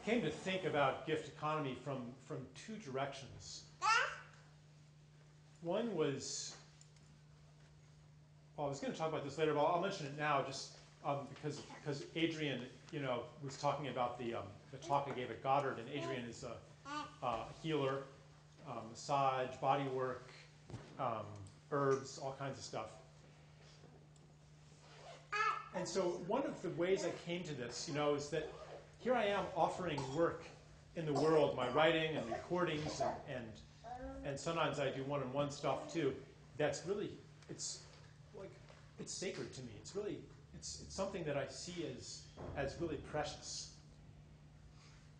came to think about gift economy from two directions. One was, well, I was going to talk about this later, but I'll mention it now just because Adrian, was talking about the talk I gave at Goddard, and Adrian is a healer, massage, body work, herbs, all kinds of stuff. And so one of the ways I came to this, is that here I am offering work in the world, my writing and recordings, and sometimes I do one-on-one stuff too. That's really, it's sacred to me. It's really, it's something that I see as really precious.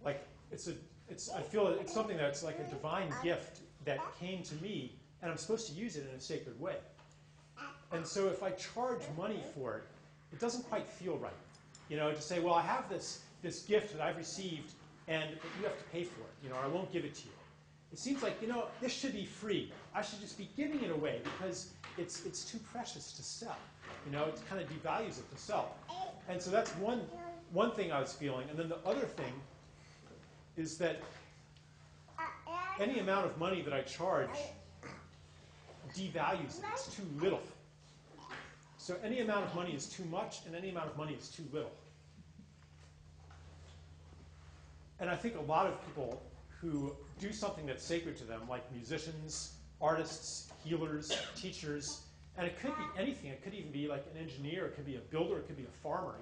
Like I feel it's something that's like a divine gift that came to me, and I'm supposed to use it in a sacred way. And so if I charge money for it, it doesn't quite feel right. To say, well, I have this gift that I've received, but you have to pay for it, or I won't give it to you. It seems like, this should be free. I should just be giving it away because it's too precious to sell. It kind of devalues it to sell. And so that's one thing I was feeling. And then the other thing is that any amount of money that I charge devalues it. It's too little. So any amount of money is too much, and any amount of money is too little. And I think a lot of people who do something that's sacred to them, like musicians, artists, healers, teachers, and it could be anything. It could even be like an engineer. It could be a builder. It could be a farmer,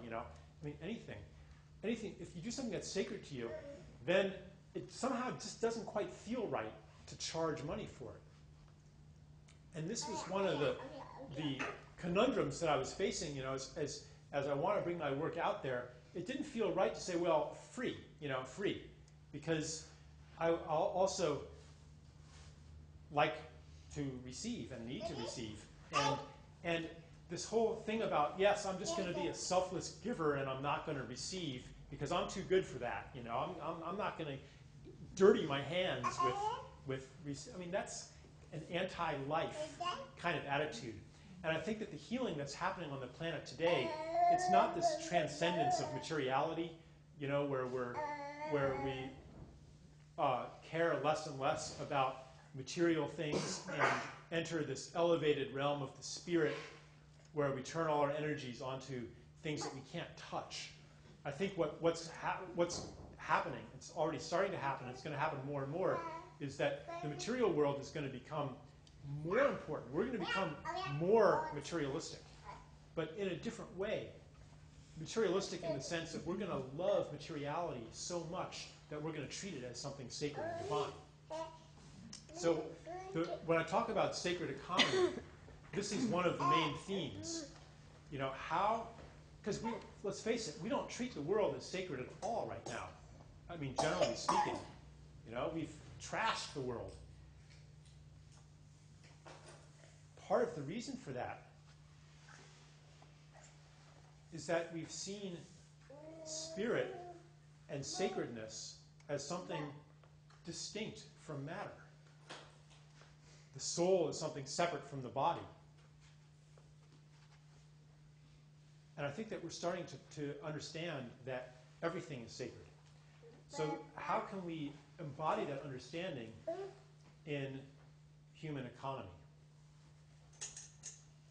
anything. Anything. If you do something that's sacred to you, then it somehow just doesn't quite feel right to charge money for it. And this was one of the conundrums that I was facing, as I want to bring my work out there. It didn't feel right to say, well, free, free. Because I'll also like to receive and need to receive. And this whole thing about, yes, I'm just going to be a selfless giver and I'm not going to receive because I'm too good for that. I'm not going to dirty my hands with that's an anti-life kind of attitude. And I think that the healing that's happening on the planet today, it's not this transcendence of materiality, where we care less and less about material things and enter this elevated realm of the spirit where we turn all our energies onto things that we can't touch. I think what's happening, it's already starting to happen, it's going to happen more and more, is that the material world is going to become more important. We're going to become more materialistic, but in a different way. Materialistic in the sense that we're going to love materiality so much that we're going to treat it as something sacred and divine. So when I talk about sacred economy, this is one of the main themes. Because let's face it, we don't treat the world as sacred at all right now. Generally speaking, we've trashed the world. Part of the reason for that is that we've seen spirit and sacredness as something distinct from matter. The soul is something separate from the body. And I think that we're starting to understand that everything is sacred. So how can we embody that understanding in human economy?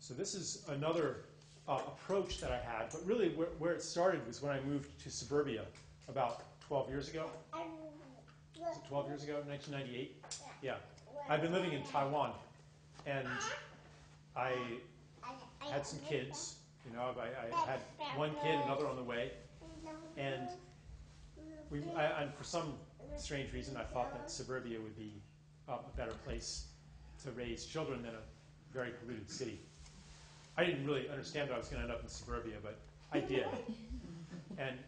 So this is another approach that I had, but really where it started was when I moved to suburbia about 12 years ago. Was it 12 years ago, 1998? Yeah. I've been living in Taiwan, and I had some kids. I had one kid, another on the way, and for some strange reason, I thought that suburbia would be a better place to raise children than a very polluted city. I didn't really understand that I was going to end up in suburbia, but I did. And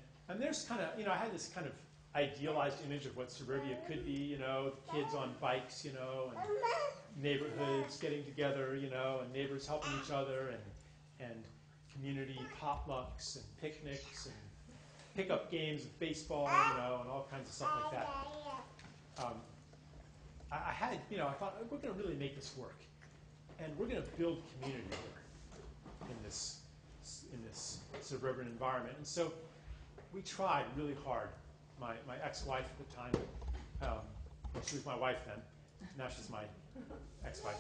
there's kind of, I had this kind of idealized image of what suburbia could be, the kids on bikes, and neighborhoods getting together, and neighbors helping each other, and community potlucks and picnics and pickup games of baseball, and all kinds of stuff like that. I had, I thought, we're going to really make this work. And we're going to build community here in this suburban environment. And so we tried really hard my ex-wife at the time. Well, she was my wife then. Now she's my ex-wife.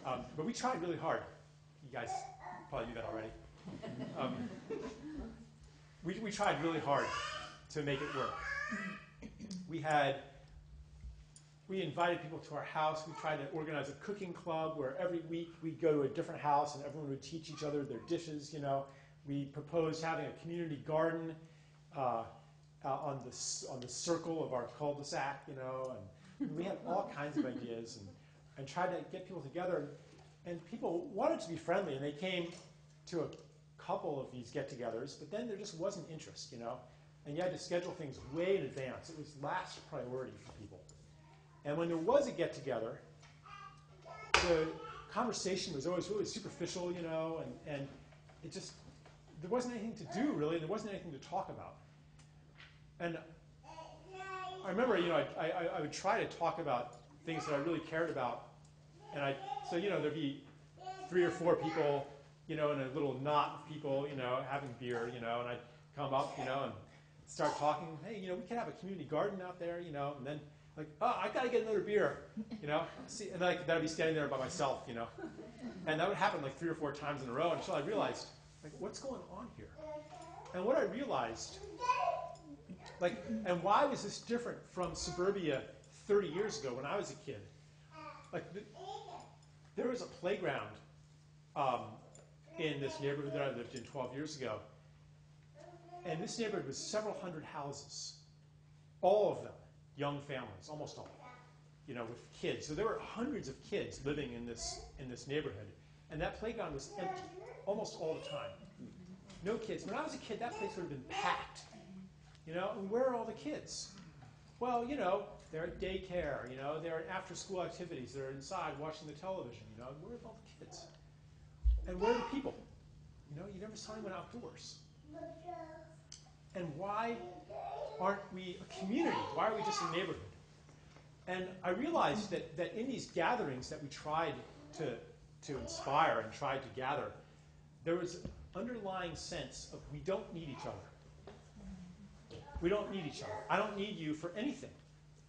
But we tried really hard. You guys probably knew that already. We tried really hard to make it work. We invited people to our house. We tried to organize a cooking club where every week we'd go to a different house and everyone would teach each other their dishes, you know. We proposed having a community garden on the circle of our cul-de-sac, you know, and we had all kinds of ideas and tried to get people together. And people wanted to be friendly, and they came to a couple of these get-togethers, but then there just wasn't interest, you know. And you had to schedule things way in advance. It was last priority for people. And when there was a get-together, the conversation was always really superficial, you know, and it just, there wasn't anything to do, really, and there wasn't anything to talk about. And I remember, you know, I would try to talk about things that I really cared about. And so, you know, there'd be 3 or 4 people, you know, in a little knot of people, you know, having beer, you know, and I'd come up, you know, and start talking. Hey, you know, we could have a community garden out there, you know, and then like, oh, I got to get another beer, you know. See, and like, I'd be standing there by myself, you know. And that would happen like 3 or 4 times in a row until I realized, like, what's going on here? And what I realized, like, and why was this different from suburbia 30 years ago when I was a kid? Like, there was a playground in this neighborhood that I lived in 12 years ago. And this neighborhood was several hundred houses, all of them young families, almost all, you know, with kids. So there were hundreds of kids living in this neighborhood. And that playground was empty almost all the time. No kids. When I was a kid, that place would have been packed. You know, and where are all the kids? Well, you know, they're at daycare, you know, they're at after-school activities, they're inside watching the television, you know, where are all the kids? And where are the people? You know, you never saw anyone outdoors. And why aren't we a community? Why are we just a neighborhood? And I realized that in these gatherings that we tried to inspire and tried to gather, there was an underlying sense of we don't need each other. We don't need each other. I don't need you for anything.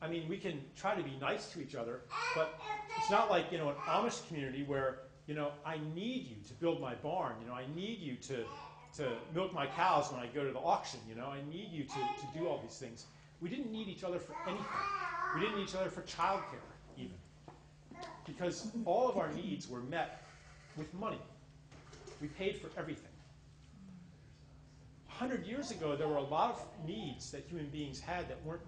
I mean, we can try to be nice to each other, but it's not like, you know, an Amish community where, you know, I need you to build my barn. You know, I need you to milk my cows when I go to the auction. You know, I need you to do all these things. We didn't need each other for anything. We didn't need each other for childcare, even. Because all of our needs were met with money. We paid for everything. 100 years ago, there were a lot of needs that human beings had that weren't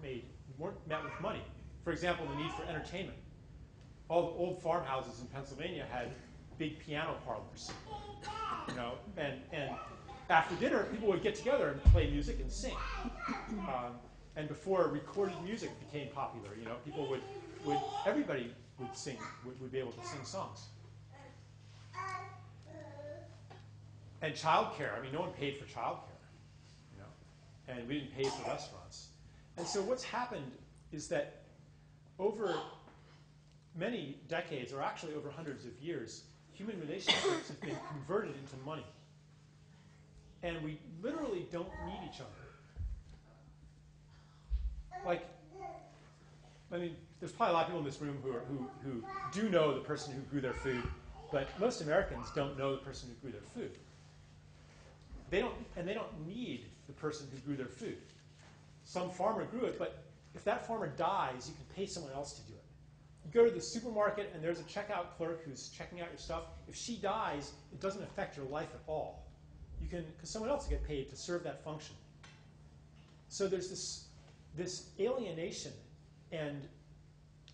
met with money. For example, the need for entertainment. All the old farmhouses in Pennsylvania had big piano parlors. You know, and after dinner, people would get together and play music and sing. And before recorded music became popular, you know, people everybody would sing, would be able to sing songs. And childcare, I mean, no one paid for childcare, you know, and we didn't pay for restaurants. And so what's happened is that over many decades, or actually over hundreds of years, human relationships have been converted into money. And we literally don't need each other. Like, I mean, there's probably a lot of people in this room who do know the person who grew their food, but most Americans don't know the person who grew their food. They don't need the person who grew their food. Some farmer grew it, but if that farmer dies, you can pay someone else to do it. You go to the supermarket and there's a checkout clerk who's checking out your stuff. If she dies, it doesn't affect your life at all. You can, because someone else will get paid to serve that function. So there's this alienation and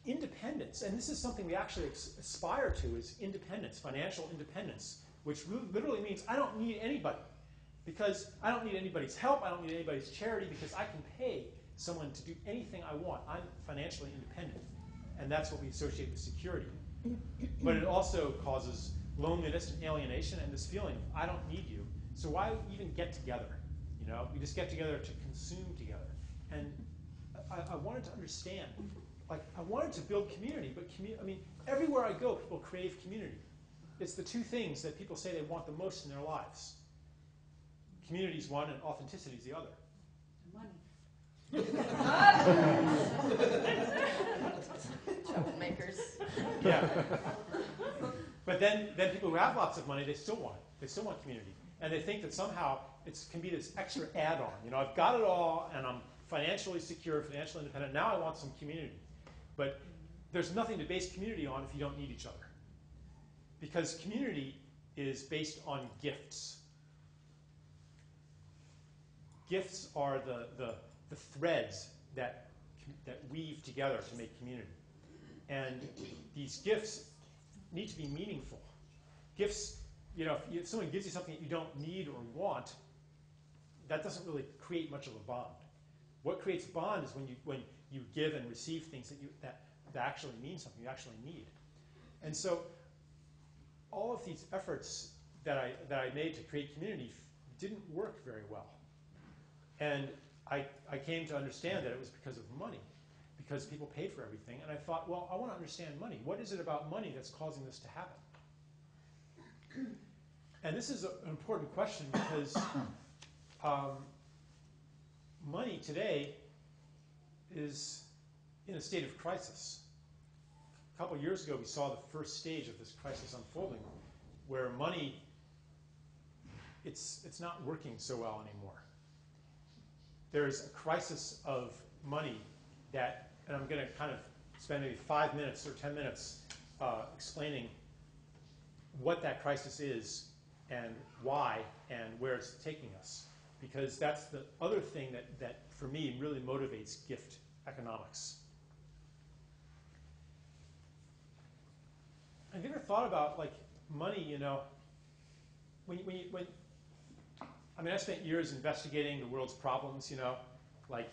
independence, and this is something we actually aspire to, is independence, financial independence, which literally means I don't need anybody, because I don't need anybody's help, I don't need anybody's charity, because I can pay someone to do anything I want. I'm financially independent, and that's what we associate with security. But it also causes loneliness and alienation and this feeling of I don't need you, so why even get together? You know, we just get together to consume together. And I wanted to understand, like, I wanted to build community, but I mean, everywhere I go, people crave community. It's the two things that people say they want the most in their lives. Community is one, and authenticity is the other. Money. Troublemakers. Yeah. But then people who have lots of money, they still want it. They still want community. And they think that somehow it can be this extra add-on. You know, I've got it all, and I'm financially secure, financially independent. Now I want some community. But there's nothing to base community on if you don't need each other. Because community is based on gifts. Gifts are the threads that weave together to make community. And these gifts need to be meaningful. Gifts, you know, if someone gives you something that you don't need or want, that doesn't really create much of a bond. What creates a bond is when you give and receive things that actually mean something, you actually need. And so all of these efforts that I made to create community didn't work very well. And I came to understand that it was because of money, because people paid for everything. And I thought, well, I want to understand money. What is it about money that's causing this to happen? And this is an important question because money today is in a state of crisis. A couple of years ago, we saw the first stage of this crisis unfolding, where money, it's not working so well anymore. There's a crisis of money that, and I'm going to kind of spend maybe 5 minutes or 10 minutes explaining what that crisis is and why and where it's taking us. Because that's the other thing that for me, really motivates gift economics. Have you ever thought about, like, money, you know, I spent years investigating the world's problems, you know, like,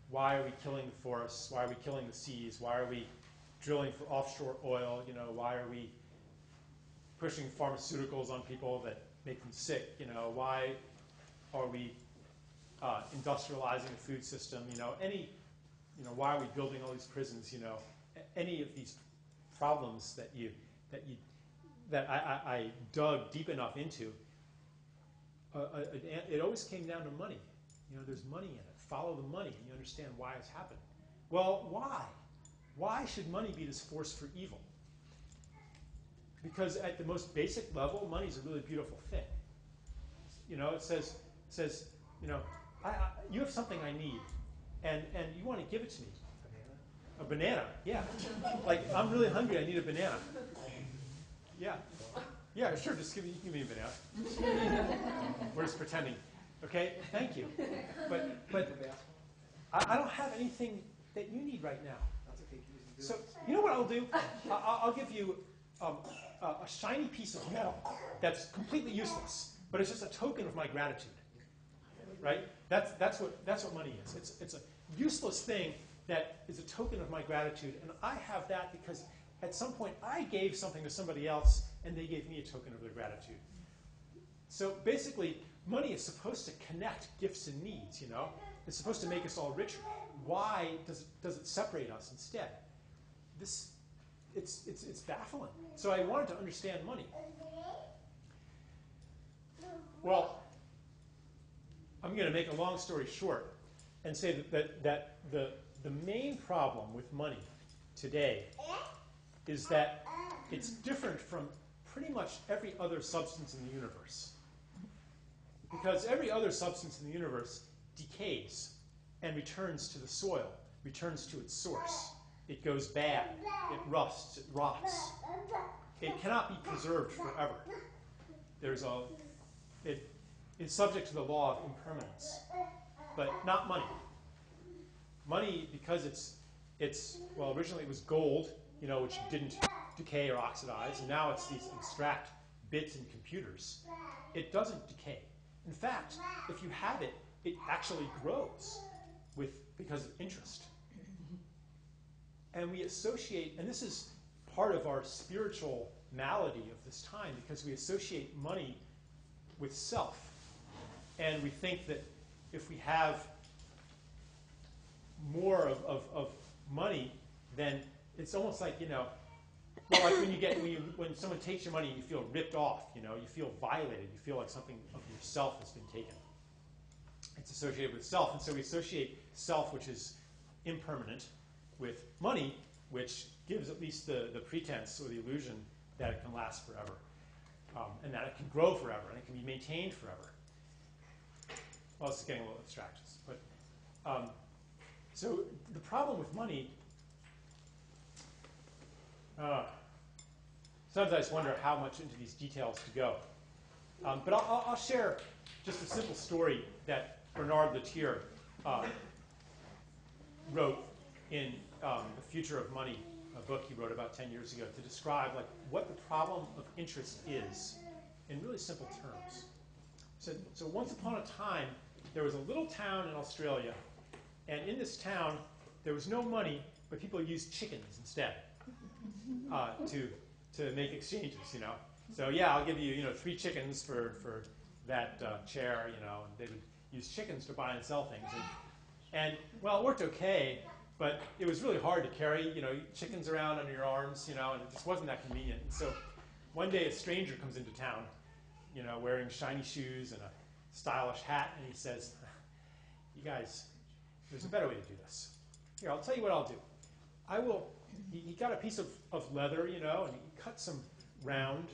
why are we killing the forests? Why are we killing the seas? Why are we drilling for offshore oil? You know, why are we pushing pharmaceuticals on people that make them sick? You know, why are we industrializing the food system? You know, why are we building all these prisons? You know, any of these problems that I dug deep enough into, it always came down to money. You know, there's money in it. Follow the money, and you understand why it's happening. Well, why? Why should money be this force for evil? Because at the most basic level, money is a really beautiful thing. You know, it says, you know, you have something I need, and you want to give it to me. A banana, yeah. Like, I'm really hungry, I need a banana. Yeah. Yeah, sure, just give me a banana. We're just pretending. Okay, thank you. But I don't have anything that you need right now. So, you know what I'll do? I'll give you a shiny piece of metal that's completely useless, but it's just a token of my gratitude. Right? That's what money is. It's a useless thing that is a token of my gratitude, and I have that because at some point I gave something to somebody else, and they gave me a token of their gratitude. So basically, money is supposed to connect gifts and needs. You know, it's supposed to make us all richer. Why does it separate us instead? It's baffling. So I wanted to understand money. Well, I'm going to make a long story short and say that the main problem with money today is that it's different from pretty much every other substance in the universe. Because every other substance in the universe decays and returns to the soil, returns to its source. It goes bad, it rusts, it rots. It cannot be preserved forever. It's subject to the law of impermanence, but not money. Money, because well, originally it was gold, you know, which didn't decay or oxidize, and now it's these abstract bits in computers. It doesn't decay. In fact, if you have it, it actually grows because of interest. And we associate, and this is part of our spiritual malady of this time, because we associate money with self. And we think that if we have more of money, then it's almost like, you know, well, like when someone takes your money and you feel ripped off, you know, you feel violated, you feel like something of yourself has been taken. it's associated with self. And so we associate self, which is impermanent, with money, which gives at least the pretense or the illusion that it can last forever, and that it can grow forever, and it can be maintained forever. Well, this is getting a little abstract. But, so the problem with money, sometimes I just wonder how much into these details to go. But I'll share just a simple story that Bernard Latier wrote in The Future of Money, a book he wrote about 10 years ago, to describe like what the problem of interest is in really simple terms. So once upon a time, there was a little town in Australia, and in this town, there was no money, but people used chickens instead to make exchanges, you know. So yeah, I'll give you, 3 chickens for that chair, and they would use chickens to buy and sell things. And well, it worked okay, but it was really hard to carry, chickens around under your arms, and it just wasn't that convenient. And so one day a stranger comes into town, wearing shiny shoes and a stylish hat, and he says, "You guys, there's a better way to do this. Here, I'll tell you what I'll do. He got a piece of leather, and he cut some round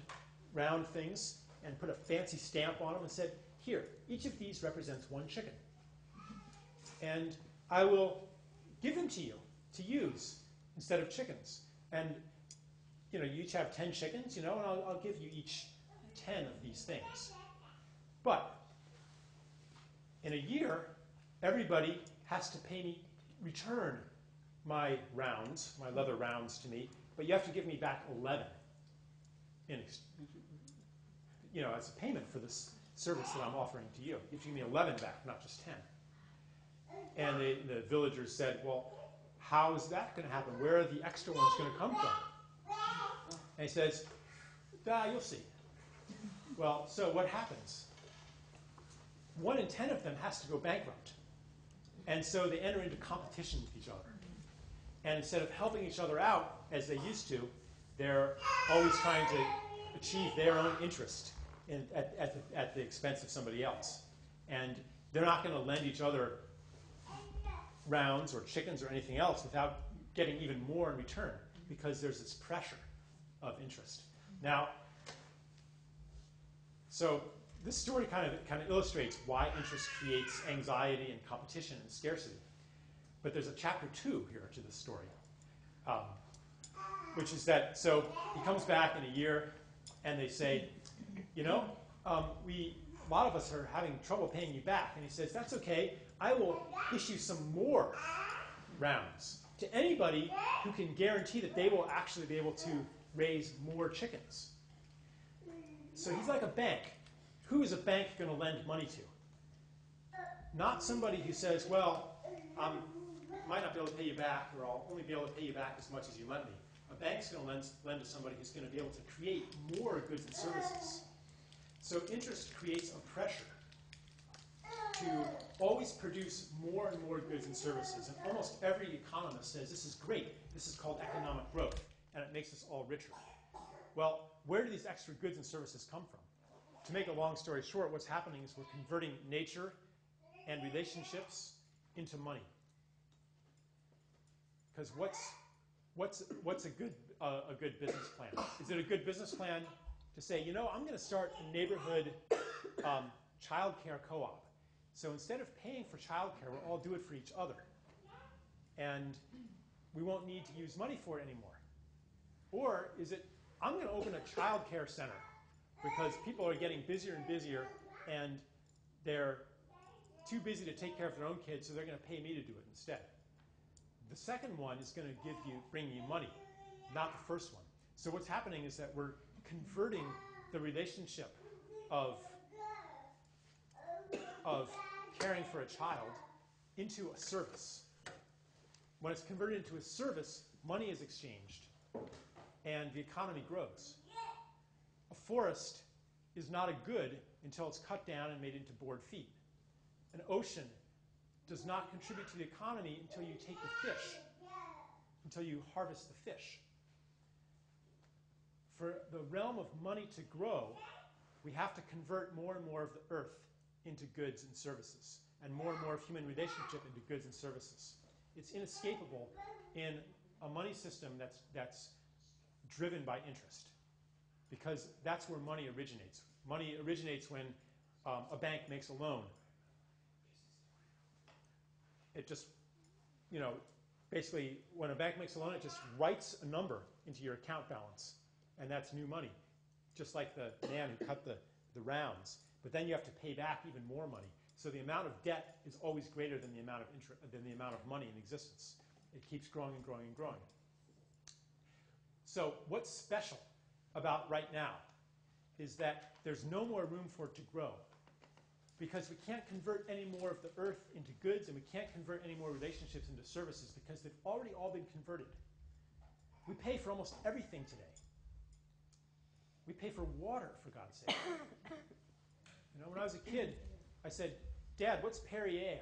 things and put a fancy stamp on them and said, here, each of these represents 1 chicken. And I will give them to you to use instead of chickens. And, you each have 10 chickens, and I'll give you each 10 of these things. But in a year, everybody has to return my leather rounds to me, but you have to give me back 11 as a payment for this service that I'm offering to you. You have to give me 11 back, not just 10. And the villagers said, well, how is that going to happen? Where are the extra ones going to come from? And he says, you'll see. Well, so what happens? 1 in 10 of them has to go bankrupt. And so they enter into competition with each other. And instead of helping each other out, as they used to, they're always trying to achieve their own interest at the expense of somebody else. And they're not going to lend each other rounds or chickens or anything else without getting even more in return, because there's this pressure of interest. Now, so this story kind of illustrates why interest creates anxiety and competition and scarcity. But there's a chapter 2 here to this story, which is that, so he comes back in a year, and they say, a lot of us are having trouble paying you back. And he says, that's okay. I will issue some more rounds to anybody who can guarantee that they will actually be able to raise more chickens. So he's like a bank. Who is a bank going to lend money to? Not somebody who says, well, I might not be able to pay you back, or I'll only be able to pay you back as much as you lend me. A bank's going to lend to somebody who's going to be able to create more goods and services. So interest creates a pressure to always produce more and more goods and services. And almost every economist says this is great. This is called economic growth, and it makes us all richer. Well, where do these extra goods and services come from? To make a long story short, what's happening is we're converting nature and relationships into money. Because what's a good business plan? Is it a good business plan to say, I'm going to start a neighborhood child care co-op. So instead of paying for child care, we'll all do it for each other. And we won't need to use money for it anymore. Or is it, I'm going to open a child care center because people are getting busier and busier, and they're too busy to take care of their own kids, so they're going to pay me to do it instead. The second one is going to bring you money, not the first one. So what's happening is that we're converting the relationship of caring for a child into a service. When it's converted into a service, money is exchanged, and the economy grows. A forest is not a good until it's cut down and made into board feet. An ocean does not contribute to the economy until you take the fish, until you harvest the fish. For the realm of money to grow, we have to convert more and more of the earth into goods and services. and more of human relationship into goods and services. It's inescapable in a money system that's driven by interest, because that's where money originates. Money originates when a bank makes a loan. It just, basically, when a bank makes a loan, it just writes a number into your account balance, and that's new money, just like the man who cut the rounds. But then you have to pay back even more money. So the amount of debt is always greater than the amount of money in existence. It keeps growing and growing and growing. So what's special about right now is that there's no more room for it to grow, because we can't convert any more of the earth into goods, and we can't convert any more relationships into services, because they've already all been converted. We pay for almost everything today. We pay for water, for God's sake. When I was a kid, I said, "Dad, what's Perrier?"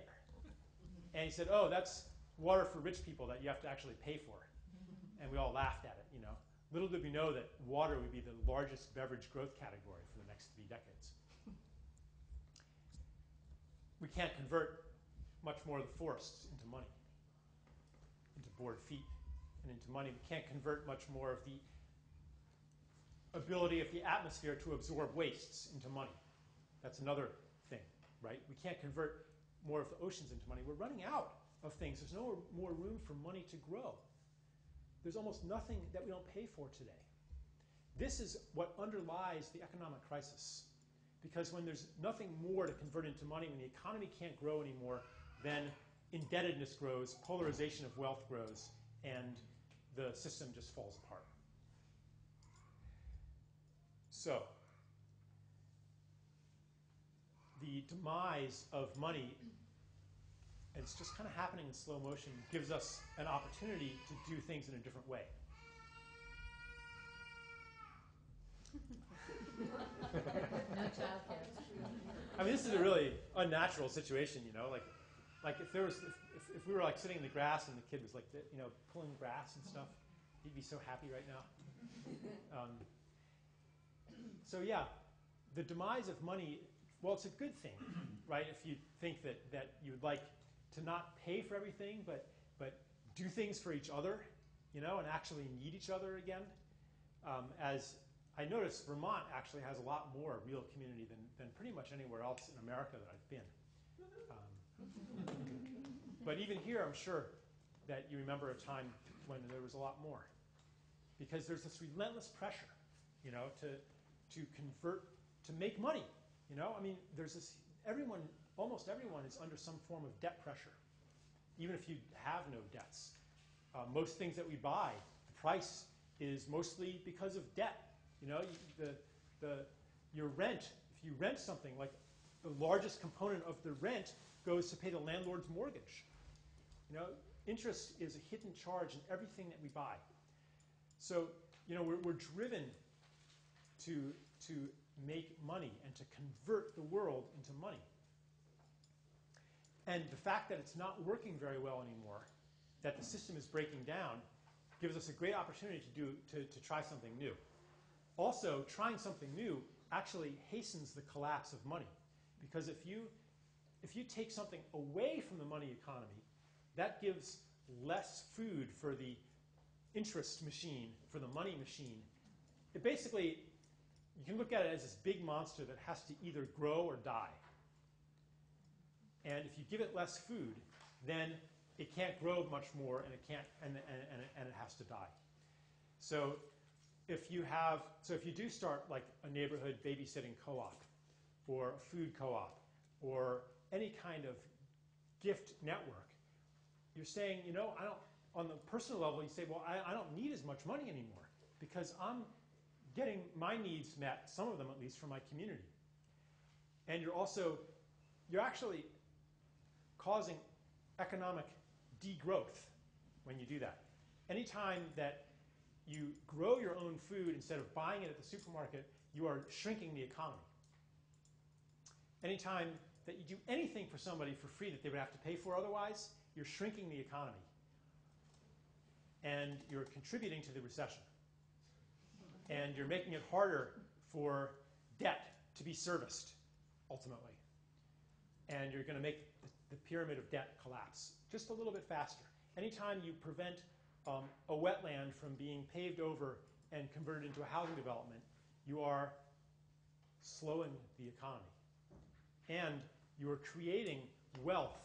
And he said, "Oh, that's water for rich people that you have to actually pay for." And we all laughed at it, Little did we know that water would be the largest beverage growth category for the next 3 decades. We can't convert much more of the forests into money, into board feet, and into money. We can't convert much more of the ability of the atmosphere to absorb wastes into money. That's another thing, right? We can't convert more of the oceans into money. We're running out of things. There's no more room for money to grow. There's almost nothing that we don't pay for today. This is what underlies the economic crisis. Because when there's nothing more to convert into money, when the economy can't grow anymore, then indebtedness grows, polarization of wealth grows, and the system just falls apart. So, the demise of money, and it's just kind of happening in slow motion, gives us an opportunity to do things in a different way. No childcare. I mean, this is a really unnatural situation, Like if we were like sitting in the grass and the kid was like, pulling grass and stuff, he'd be so happy right now. So yeah, the demise of money, well, it's a good thing, right? If you think that you would like to not pay for everything, but do things for each other, and actually need each other again. As I noticed, Vermont actually has a lot more real community than pretty much anywhere else in America that I've been. But even here, I'm sure that you remember a time when there was a lot more. Because there's this relentless pressure, to convert, to make money. I mean, there's this, almost everyone is under some form of debt pressure, even if you have no debts. Most things that we buy, the price is mostly because of debt. Your rent, if you rent something, like the largest component of the rent goes to pay the landlord's mortgage. Interest is a hidden charge in everything that we buy. So, we're driven to make money and to convert the world into money. And the fact that it's not working very well anymore, that the system is breaking down, gives us a great opportunity to try something new. Also, trying something new actually hastens the collapse of money. Because if you take something away from the money economy, that gives less food for the interest machine, for the money machine. It basically, you can look at it as this big monster that has to either grow or die. And if you give it less food, then it can't grow much more, and it has to die. So if you do start like a neighborhood babysitting co-op, or a food co-op, or any kind of gift network, you're saying, I don't. On the personal level, you say, well, I don't need as much money anymore because I'm getting my needs met, some of them at least, from my community. And you're actually causing economic degrowth when you do that. Anytime that you grow your own food instead of buying it at the supermarket, you are shrinking the economy. Anytime that you do anything for somebody for free that they would have to pay for otherwise, you're shrinking the economy. And you're contributing to the recession. And you're making it harder for debt to be serviced, ultimately. and you're going to make the pyramid of debt collapse just a little bit faster. Anytime you prevent a wetland from being paved over and converted into a housing development, you are slowing the economy. And you are creating wealth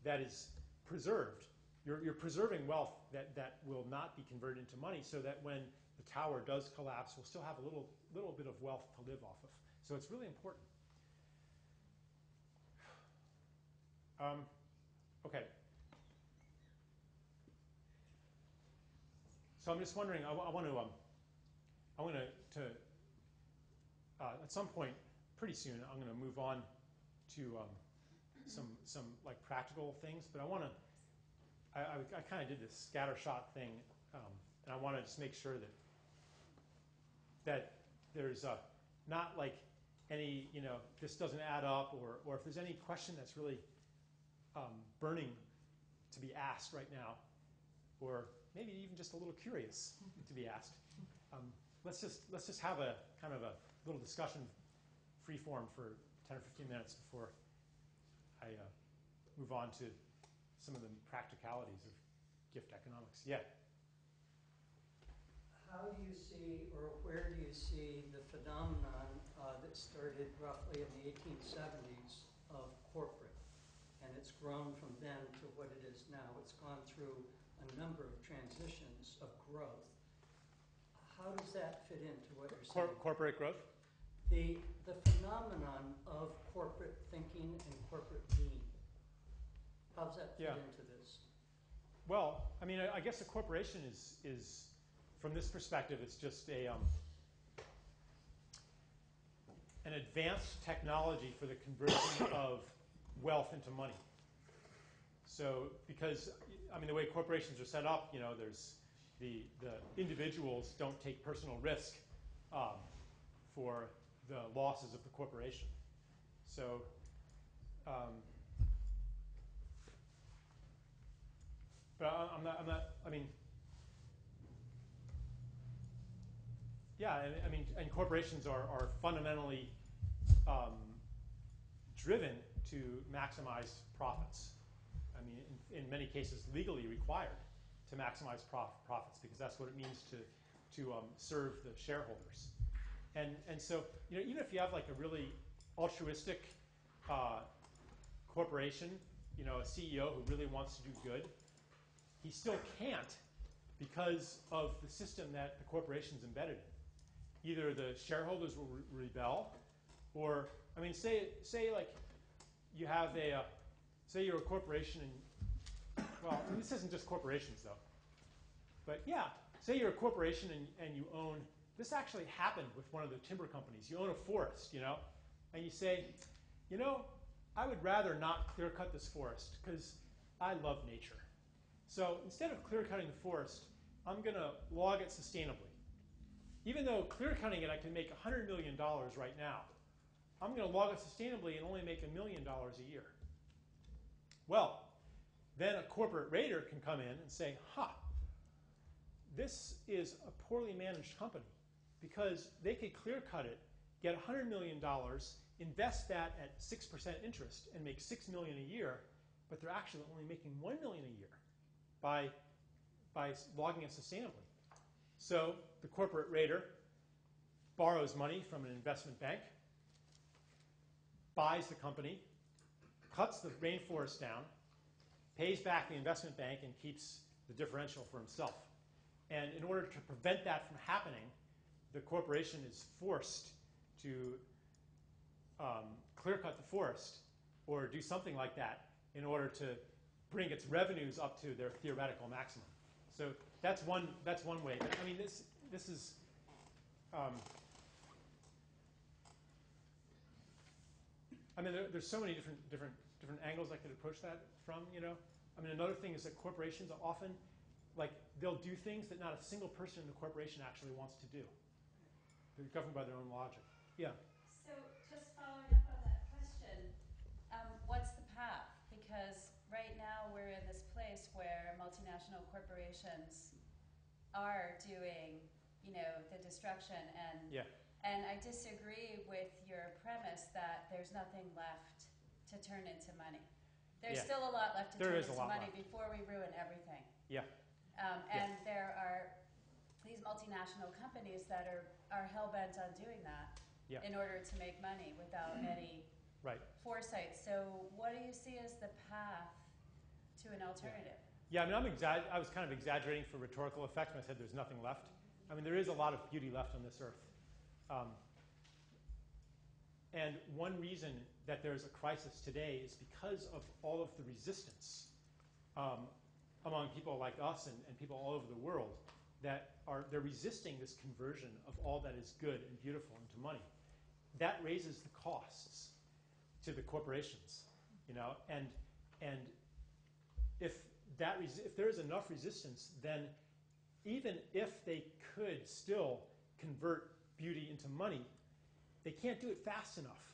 that is preserved. You're preserving wealth that will not be converted into money, so that when the tower does collapse, we'll still have a little bit of wealth to live off of. So it's really important. Okay. So I'm just wondering. I want to at some point, pretty soon, I'm going to move on to some like practical things. But I want to. I kind of did this scattershot thing, and I want to just make sure that there's not like any, this doesn't add up, or if there's any question that's really burning to be asked right now, or maybe even just a little curious to be asked. Let's just have a kind of a little discussion, free form, for 10 or 15 minutes before I move on to some of the practicalities of gift economics. Yeah. How do you see, or where do you see the phenomenon that started roughly in the 1870s of corporate? And it's grown from then to what it is now. It's gone through a number of transitions of growth. How does that fit into what you're saying? Corporate growth? The phenomenon of corporate thinking and corporate being. How does that fit into this? Well, I mean, I guess a corporation is from this perspective, it's just an advanced technology for the conversion of wealth into money. So, because I mean, the way corporations are set up, there's the individuals don't take personal risk for the losses of the corporation. So, but I'm not. I mean, yeah. I mean, and corporations are fundamentally driven to maximize profits. I mean, in many cases, legally required to maximize profits, because that's what it means to serve the shareholders. And so, even if you have like a really altruistic corporation, a CEO who really wants to do good, he still can't, because of the system that the corporation's embedded in. Either the shareholders will rebel, or, I mean, say like you have say you're a corporation, and, well, this isn't just corporations though, but yeah, say you're a corporation and you own, this actually happened with one of the timber companies. You own a forest, and you say, I would rather not clear cut this forest because I love nature. So instead of clear cutting the forest, I'm going to log it sustainably. Even though clear cutting it, I can make $100 million right now, I'm going to log it sustainably and only make $1 million a year. Well, then a corporate raider can come in and say, this is a poorly managed company, because they could clear cut it, get $100 million, invest that at 6% interest, and make $6 million a year, but they're actually only making $1 million a year by logging it sustainably. So the corporate raider borrows money from an investment bank, buys the company, cuts the rainforest down, pays back the investment bank, and keeps the differential for himself. And in order to prevent that from happening, the corporation is forced to clear cut the forest or do something like that in order to bring its revenues up to their theoretical maximum. So that's one way. But I mean, this is I mean, there's so many different angles I could approach that from. I mean, another thing is that corporations are often, like, they'll do things that not a single person in the corporation actually wants to do. They're governed by their own logic. Yeah. So just following up on that question, what's the path? Because right now we're in this place where multinational corporations are doing, the destruction, and I disagree with your premise that there's nothing left to turn into money. There's Yeah. still a lot left to There turn is a into lot money left. before we ruin everything. Yeah. And there are these multinational companies that are hell-bent on doing that Yeah. in order to make money without any Right. foresight. So what do you see as the path to an alternative? Yeah, I mean, I was kind of exaggerating for rhetorical effect when I said there's nothing left. I mean, there is a lot of beauty left on this earth. And one reason that there's a crisis today is because of all of the resistance among people like us and people all over the world that they're resisting this conversion of all that is good and beautiful into money. That raises the costs to the corporations, you know, and if there is enough resistance, then even if they could still convert beauty into money, they can't do it fast enough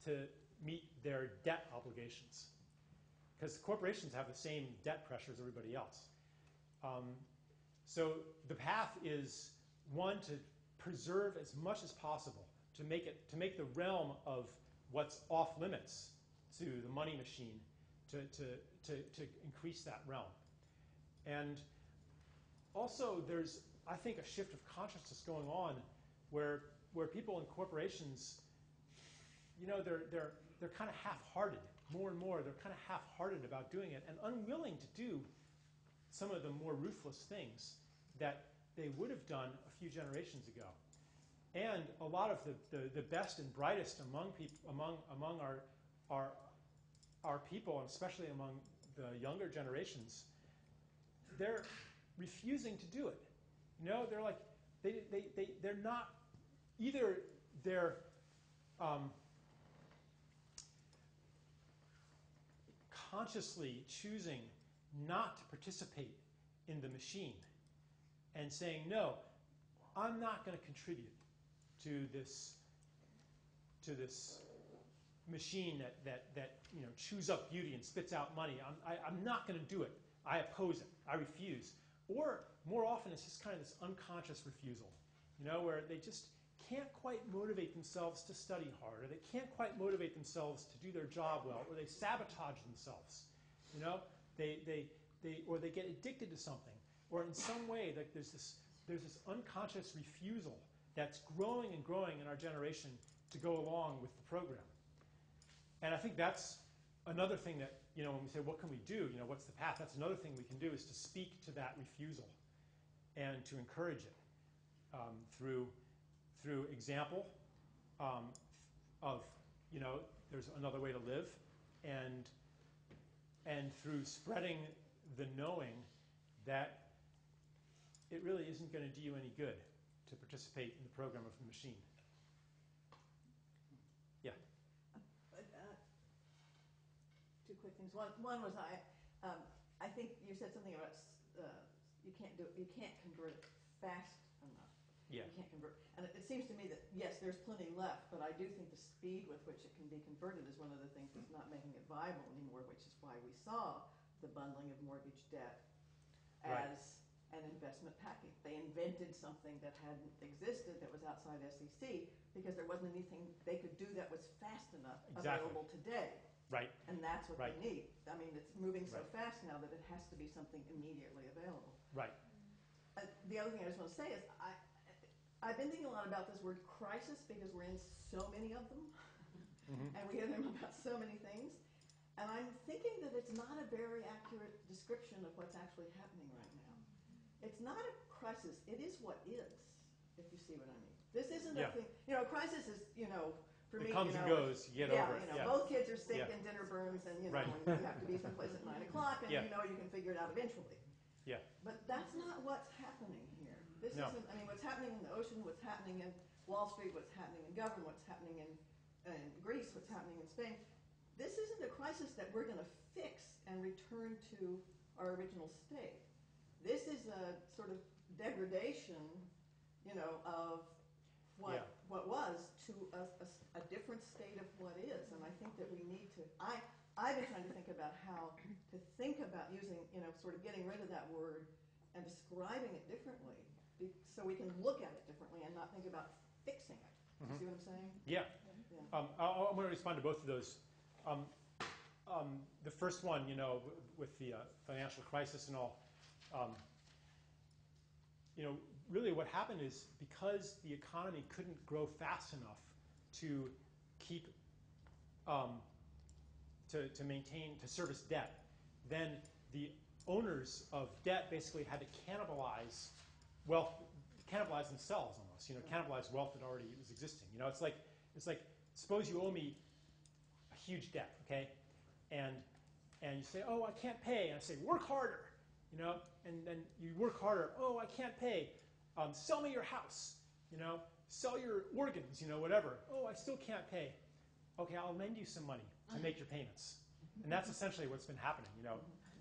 to meet their debt obligations, because corporations have the same debt pressure as everybody else. So the path is, one, to preserve as much as possible, to make the realm of what's off limits to the money machine, to increase that realm. And also there's, I think, a shift of consciousness going on where people in corporations, you know, they're kind of half-hearted. More and more, they're kind of half-hearted about doing it and unwilling to do some of the more ruthless things that they would have done a few generations ago. And a lot of the best and brightest among our people, and especially among the younger generations, they're refusing to do it. You know, they're like, they're not, either they're consciously choosing not to participate in the machine and saying, no, I'm not going to contribute to this machine that you know, chews up beauty and spits out money. I'm not going to do it. I oppose it. I refuse. Or more often, it's just kind of this unconscious refusal, you know, where they just can't quite motivate themselves to study hard, or they can't quite motivate themselves to do their job well, or they sabotage themselves, you know, or they get addicted to something, or in some way, like there's this unconscious refusal that's growing and growing in our generation to go along with the program. And I think that's another thing that, you know, when we say, what can we do? You know, what's the path? That's another thing we can do, is to speak to that refusal and to encourage it through example of, you know, there's another way to live, and through spreading the knowing that it really isn't going to do you any good to participate in the program of the machine. Yeah. Two quick things. One was I think you said something about you can't convert it fast enough. Yeah. You can't convert, and it seems to me that yes, there's plenty left, but I do think the speed with which it can be converted is one of the things that's not making it viable anymore, which is why we saw the bundling of mortgage debt as an investment package. They invented something that hadn't existed, that was outside SEC, because there wasn't anything they could do that was fast enough available today. Right. And that's what Right. they need. I mean, it's moving so Right. fast now that it has to be something immediately available. Right. The other thing I just want to say is I've been thinking a lot about this word crisis, because we're in so many of them, Mm-hmm. and we hear them about so many things. And I'm thinking that it's not a very accurate description of what's actually happening right now. It's not a crisis. It is what is, if you see what I mean. This isn't Yeah. a thing. You know, crisis is, you know, for It me, comes you know, and goes. You get over it. you know, Yeah. both kids are sick Yeah. and dinner burns, and you know, Right. and you have to be someplace at 9 o'clock, and Yeah. you know you can figure it out eventually. Yeah. But that's not what's happening here. This No. isn't. I mean, what's happening in the ocean, what's happening in Wall Street, what's happening in government, what's happening in Greece, what's happening in Spain. This isn't a crisis that we're going to fix and return to our original state. This is a sort of degradation, you know, of what was to a different state of what is. And I think that we need to. I've been trying to think about how to think about using, you know, sort of getting rid of that word and describing it differently, so we can look at it differently and not think about fixing it. You see what I'm saying? Yeah. Yeah. I'm going to respond to both of those. the first one, with the financial crisis and all, really what happened is because the economy couldn't grow fast enough to keep, to maintain, to service debt, then the owners of debt basically had to cannibalize wealth, cannibalize themselves almost, cannibalize wealth that already was existing. It's like suppose you owe me a huge debt, okay? And you say, oh, I can't pay. And I say, work harder, and then you work harder. Oh, I can't pay. Sell me your house, sell your organs, whatever. Oh, I still can't pay. Okay, I'll lend you some money to make your payments. And that's essentially what's been happening,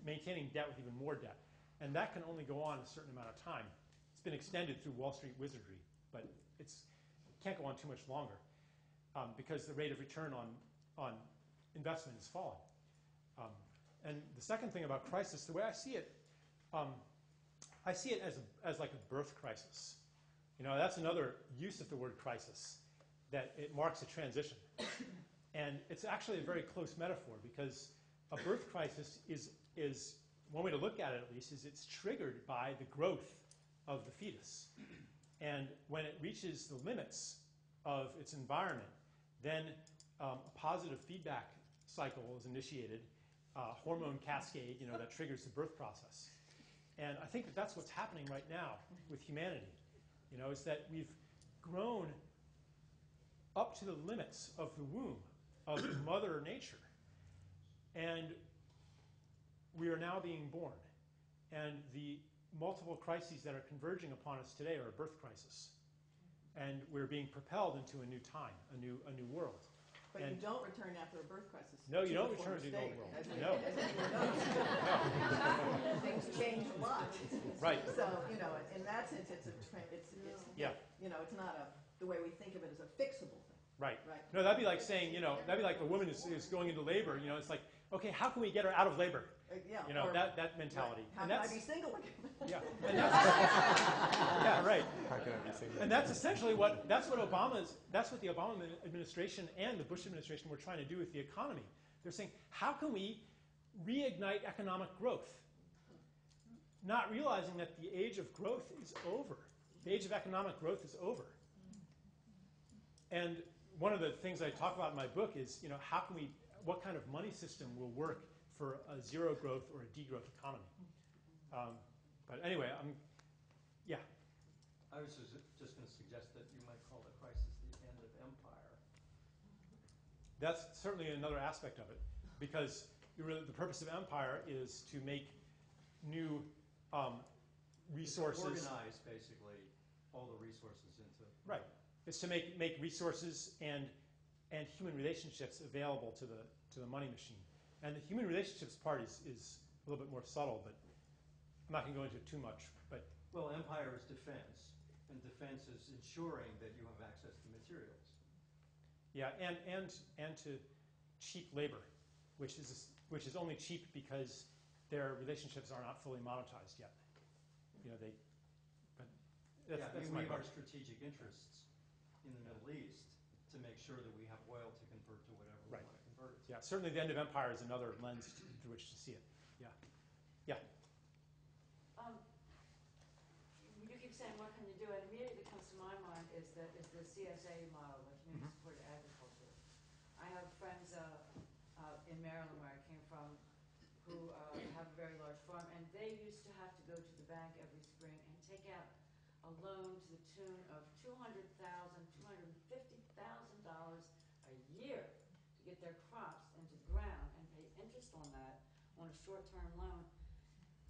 maintaining debt with even more debt. And that can only go on a certain amount of time. It's been extended through Wall Street wizardry, but it can't go on too much longer because the rate of return on investment is falling. And the second thing about crisis, the way I see it as like a birth crisis. That's another use of the word crisis, that it marks a transition. And it's actually a very close metaphor because a birth crisis is one way to look at it, at least, is it's triggered by the growth of the fetus. And when it reaches the limits of its environment, then a positive feedback cycle is initiated, hormone cascade, that triggers the birth process. And I think that that's what's happening right now with humanity, is that we've grown up to the limits of the womb of Mother Nature. And we are now being born. And the multiple crises that are converging upon us today are a birth crisis. And we're being propelled into a new time, a new world. But you don't return after a birth crisis. No, you don't return to the old world. No. Things change a lot. Right. So, in that sense, it's not the way we think of it as a fixable thing. Right. Right. No, that'd be like saying, that'd be like a woman is going into labor. It's like, okay, how can we get her out of labor? That mentality. How can I be single again? Yeah. And yeah, right. How can I be single? And that's essentially that's what the Obama administration and the Bush administration were trying to do with the economy. They're saying, how can we reignite economic growth? Not realizing that the age of growth is over. The age of economic growth is over. And one of the things I talk about in my book is, what kind of money system will work for a zero growth or a degrowth economy? But anyway, I was just going to suggest that you might call the crisis the end of empire. That's certainly another aspect of it, because the purpose of empire is to make new resources. Organize, basically, all the resources into... Right. It's to make resources and human relationships available to the money machine. And the human relationships part is a little bit more subtle, but I'm not going to go into it too much. But well, empire is defense, and defense is ensuring that you have access to materials. Yeah, and to cheap labor, which is only cheap because their relationships are not fully monetized yet. That's we my have our question. strategic interests in the Middle East to make sure that we have oil to convert to whatever we want to convert it to. Yeah, certainly the end of empire is another lens through which to see it. Yeah. Yeah. You keep saying, what can you do? And immediately comes to my mind is the CSA model, the Community Supported Agriculture. I have friends in Maryland, where I came from, who have a very large farm, and they used to have to go to the bank every spring and take out a loan to the tune of $200,000, $250,000 a year to get their crops into the ground and pay interest on that on a short-term loan.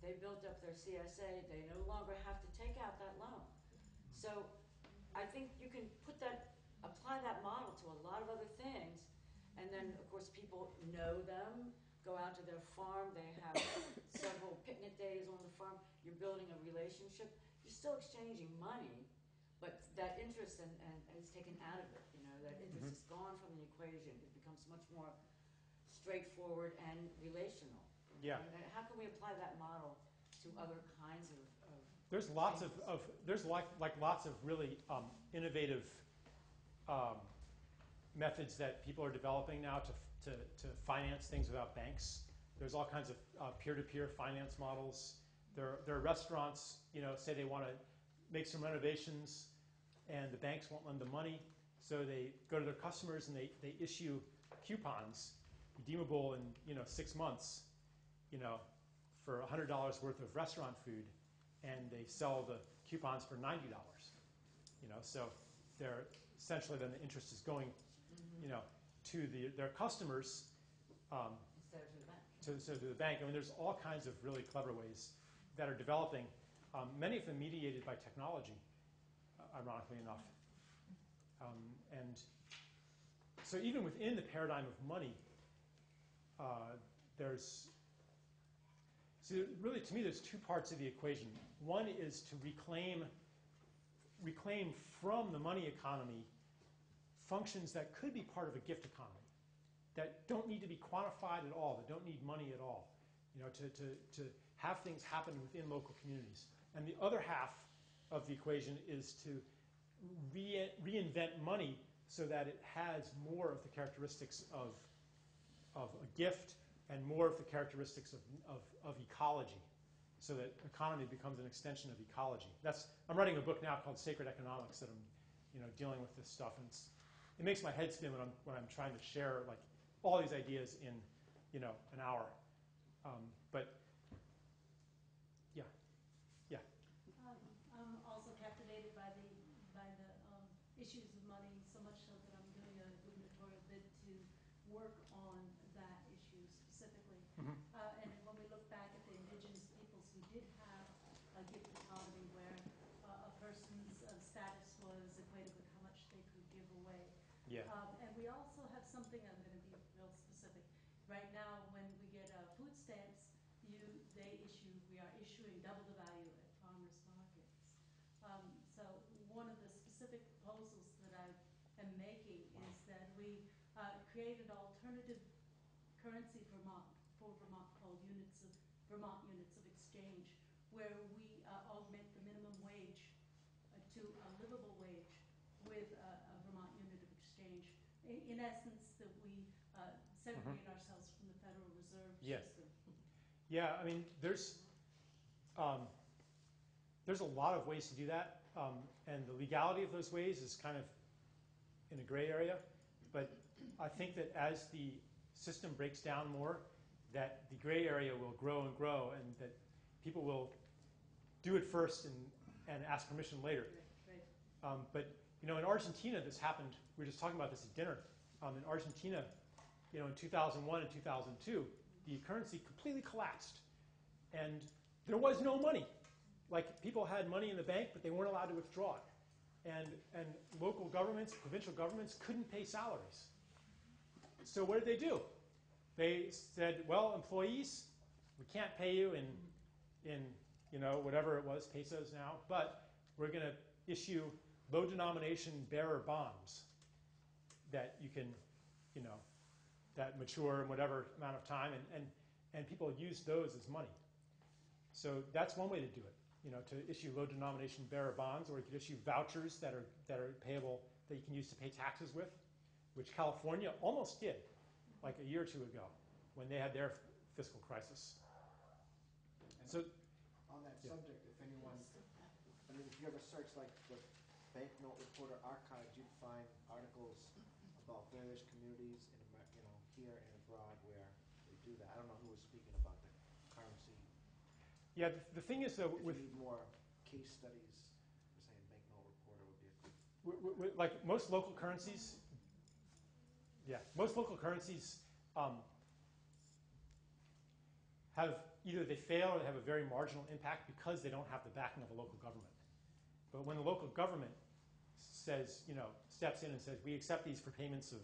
They built up their CSA. They no longer have to take out that loan. So I think you can apply that model to a lot of other things, and then of course people know them, go out to their farm, they have several picnic days on the farm, you're building a relationship. You're still exchanging money, but that interest is taken out of it. That interest is gone from the equation. It becomes much more straightforward and relational. Yeah. And how can we apply that model to other kinds of There's lots there's lots of really innovative methods that people are developing now to finance things without banks. There's all kinds of peer-to-peer finance models. There are restaurants, say they want to make some renovations, and the banks won't lend them money, so they go to their customers and they issue coupons, redeemable in 6 months, for $100 worth of restaurant food, and they sell the coupons for $90. So they're essentially then the interest is going, to their customers. Instead of to the bank. To the bank. I mean, there's all kinds of really clever ways that are developing, many of them mediated by technology, ironically enough. And so even within the paradigm of money, really to me there's two parts of the equation. One is to reclaim from the money economy functions that could be part of a gift economy, that don't need to be quantified at all, that don't need money at all, to have things happen within local communities. And the other half of the equation is to reinvent money so that it has more of the characteristics of a gift and more of the characteristics of ecology, so that economy becomes an extension of ecology. I'm writing a book now called Sacred Economics that I'm dealing with this stuff, and it makes my head spin when I'm trying to share like all these ideas in an hour. But yeah. I'm also captivated by the issues of money, so much so that I'm doing a gubernatorial bid to work on that issue specifically. Mm-hmm. And when we look back at the indigenous peoples who did have a gift economy where a person's status was equated with how much they could give away. Yeah. And we also have something, I'm going to be real specific. Right now, when we get food stamps, we are issuing double the value at farmers markets. So one of the specific proposals that I am making is that we create an alternative currency for Vermont called Vermont units of exchange, where we augment the minimum wage to a livable wage with a Vermont unit of exchange. In essence, that we segregate ourselves from the Federal Reserve system. Yeah, I mean, there's a lot of ways to do that, and the legality of those ways is kind of in a gray area. But I think that as the system breaks down more, that the gray area will grow and grow, and that people will do it first and ask permission later. Right. But in Argentina, this happened. We were just talking about this at dinner. In Argentina, in 2001 and 2002, the currency completely collapsed, and there was no money. Like, people had money in the bank, but they weren't allowed to withdraw it. And local governments, provincial governments couldn't pay salaries. So what did they do? They said, well, employees, we can't pay you in whatever it was, pesos now, but we're going to issue low denomination bearer bonds that you can, that mature in whatever amount of time, and people use those as money. So that's one way to do it. To issue low denomination bearer bonds, or you could issue vouchers that are payable, that you can use to pay taxes with, which California almost did, like a year or two ago, when they had their fiscal crisis. So, on that subject, if you ever search like the Banknote Reporter archives, you'd find articles about various communities here and abroad where they do that. I don't know who was speaking about the currency. yeah, the thing is, though, If you need more case studies, we're saying Banknote Reporter would be a good. like most local currencies, have either they fail or they have a very marginal impact because they don't have the backing of a local government. But when the local government says, steps in and says, we accept these for payments of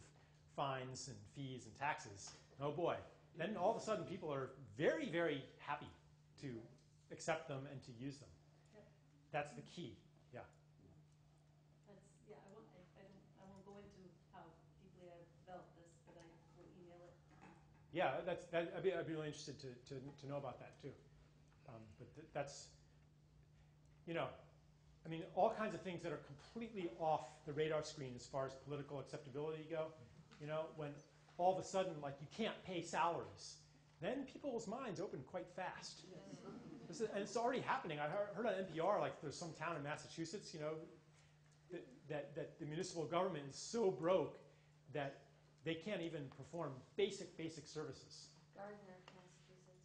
fines and fees and taxes, oh boy, then all of a sudden people are very, very happy to accept them and to use them. Yep. That's the key. Yeah. I won't go into how deeply I've developed this, but I will email it. Yeah, I'd be really interested to know about that too. But that's, all kinds of things that are completely off the radar screen as far as political acceptability go. all of a sudden, like, you can't pay salaries, then people's minds open quite fast. And it's already happening. I heard on NPR, like, there's some town in Massachusetts, you know, that the municipal government is so broke that they can't even perform basic services.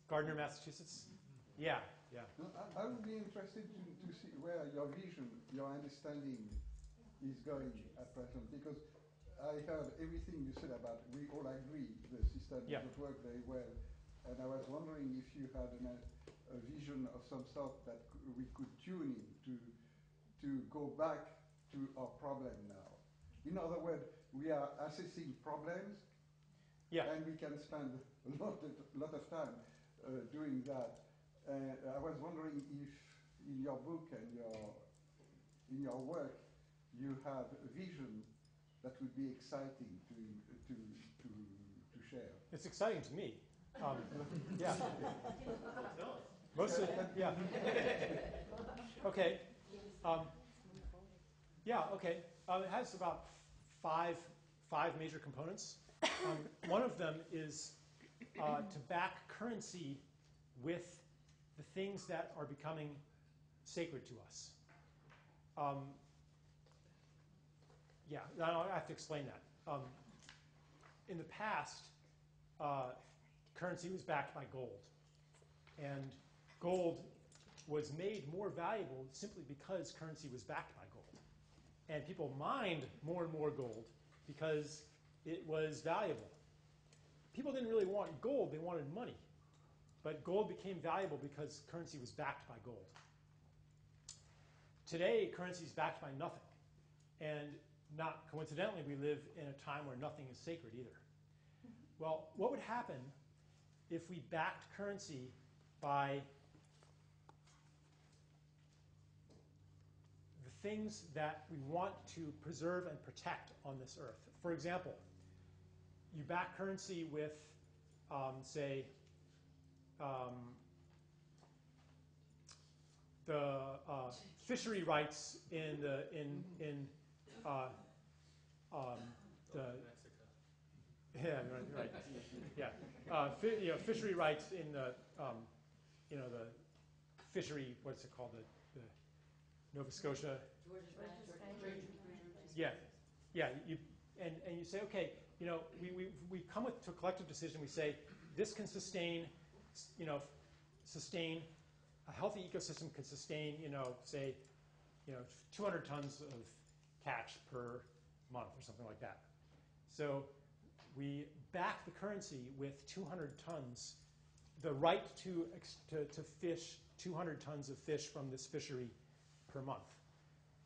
Gardner, Massachusetts? Yeah, yeah. No, I would be interested to see where your vision, your understanding is going at present, because I heard everything you said about, we all agree the system doesn't work very well, and I was wondering if you had a vision of some sort that we could tune in to go back to our problem now. In other words, we are assessing problems, and we can spend a lot of time doing that. I was wondering if in your book and in your work you have a vision that would be exciting to share. It's exciting to me. Yeah. Most of it, yeah. Okay. Yeah, okay. It has about five major components. One of them is to back currency with the things that are becoming sacred to us. Yeah, I have to explain that. In the past, currency was backed by gold. And gold was made more valuable simply because currency was backed by gold. And people mined more and more gold because it was valuable. People didn't really want gold, they wanted money. But gold became valuable because currency was backed by gold. Today, currency is backed by nothing. And not coincidentally, we live in a time where nothing is sacred either. Well, what would happen if we backed currency by the things that we want to preserve and protect on this earth? For example, you back currency with, say, the fishery rights in the right. Yeah, fishery rights in the the fishery. What's it called? The Nova Scotia. Yeah. You say, okay, we come to a collective decision. We say this can sustain a healthy ecosystem can sustain, say, 200 tons of catch per month or something like that. So we back the currency with 200 tons, the right to fish 200 tons of fish from this fishery per month.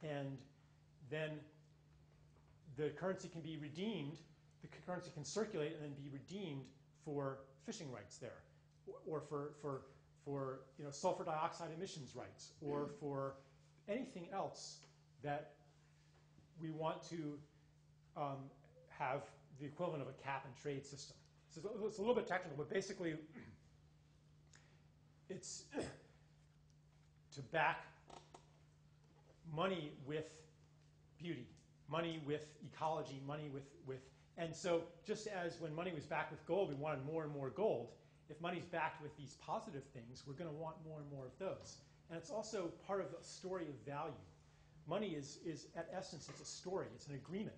And then the currency can be redeemed, the currency can circulate and then be redeemed for fishing rights there, or for sulfur dioxide emissions rights, or for anything else that we want to have the equivalent of a cap and trade system. So it's a little bit technical, but basically it's to back money with beauty, money with ecology, money with and so just as when money was backed with gold, we wanted more and more gold, if money's backed with these positive things, we're going to want more and more of those. And it's also part of a story of value. Money is at essence, it's a story, it's an agreement,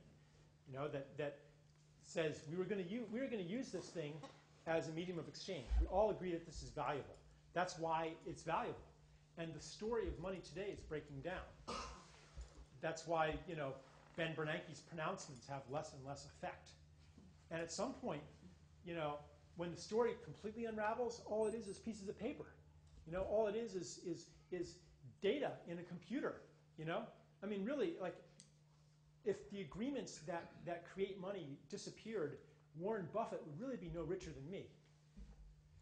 that says we were going to use this thing as a medium of exchange. We all agree that this is valuable. That's why it's valuable. And the story of money today is breaking down. That's why, Ben Bernanke's pronouncements have less and less effect. And at some point, when the story completely unravels, all it is pieces of paper. All it is data in a computer. I mean, really, like, if the agreements that create money disappeared, Warren Buffett would really be no richer than me.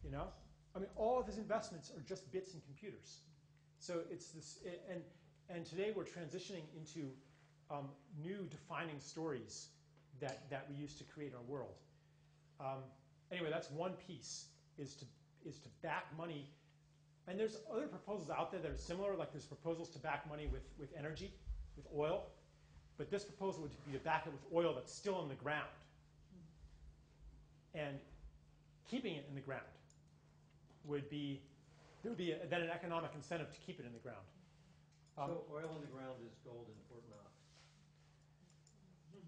I mean, all of his investments are just bits in computers. So it's this, and today we're transitioning into new defining stories that we use to create our world. Anyway, that's one piece, is to back money. And there's other proposals out there that are similar, like there's proposals to back money with energy, with oil. But this proposal would be to back it with oil that's still in the ground. And keeping it in the ground there would be then an economic incentive to keep it in the ground. So oil in the ground is gold in Fort Knox.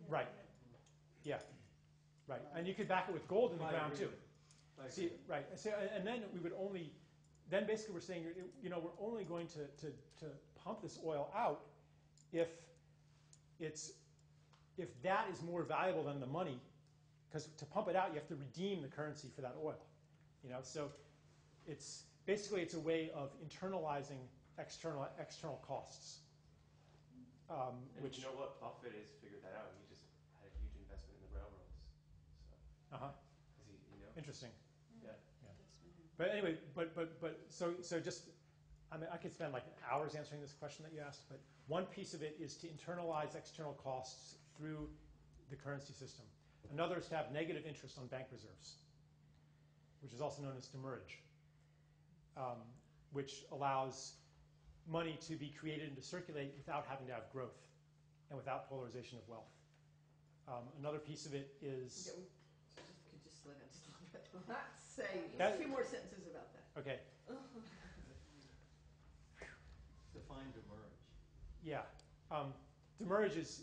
Right. Yeah. Right. And you could back it with gold in the ground too. See, right. So, and then we would only, then basically we're saying, you know, we're only going to pump this oil out if that is more valuable than the money, because to pump it out, you have to redeem the currency for that oil. You know, so it's basically it's a way of internalizing external costs. And Which you know what? Buffett has figured that out. He just had a huge investment in the railroads. So, Interesting. Yeah. But anyway, so just, I mean, I could spend like hours answering this question that you asked, but one piece of it is to internalize external costs through the currency system. Another is to have negative interest on bank reserves, which is also known as demurrage, which allows money to be created and to circulate without having to have growth and without polarization of wealth. Another piece of it is... Could just slow down just a little bit. Say That- a few more sentences about that. Okay. Define demurrage. Yeah. Demurrage is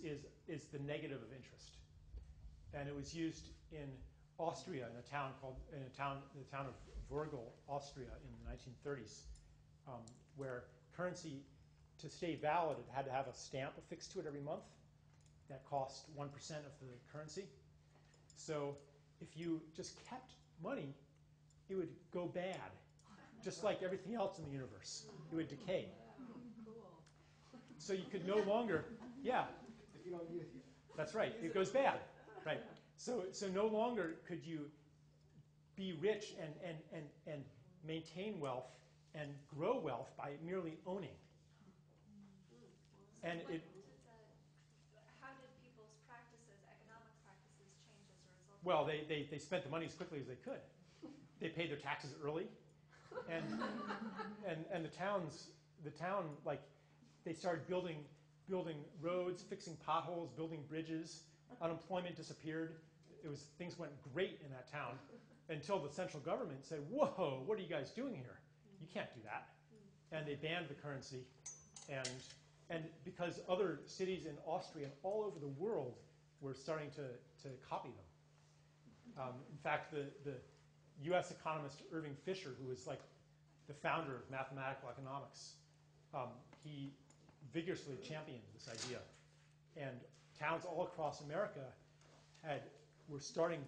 the negative of interest. And it was used in Austria, in the town of Wurgl, Austria, in the 1930s, where currency, to stay valid, it had to have a stamp affixed to it every month that cost 1% of the currency. So if you just kept money, it would go bad, just like everything else in the universe. It would decay. Cool. So you could no longer, yeah. If you don't use it. That's right. It goes bad. Right. So no longer could you be rich and maintain wealth and grow wealth by merely owning. And it. How did people's practices, economic practices, change as a result? Well, they spent the money as quickly as they could. They paid their taxes early, and the town, like, they started building roads, fixing potholes, building bridges. Unemployment disappeared. Things went great in that town until the central government said, "Whoa, what are you guys doing here? You can't do that." And they banned the currency, and because other cities in Austria and all over the world were starting to copy them. In fact, the U.S. economist Irving Fisher, who was like the founder of mathematical economics, he vigorously championed this idea. And towns all across America were starting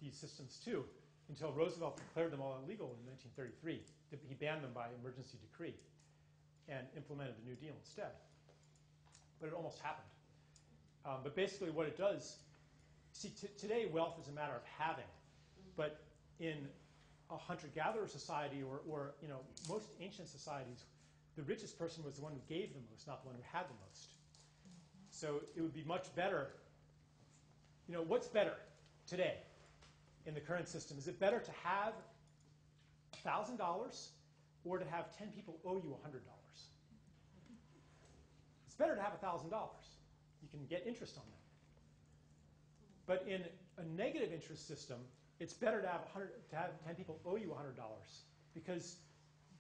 these systems too, until Roosevelt declared them all illegal in 1933. He banned them by emergency decree and implemented the New Deal instead. But it almost happened. But basically what it does, see, today wealth is a matter of having. But in a hunter-gatherer society or most ancient societies, the richest person was the one who gave the most, not the one who had the most. So it would be much better. What's better today in the current system? Is it better to have $1,000 or to have 10 people owe you $100? It's better to have $1,000. You can get interest on that. But in a negative interest system, it's better to have 10 people owe you $100, because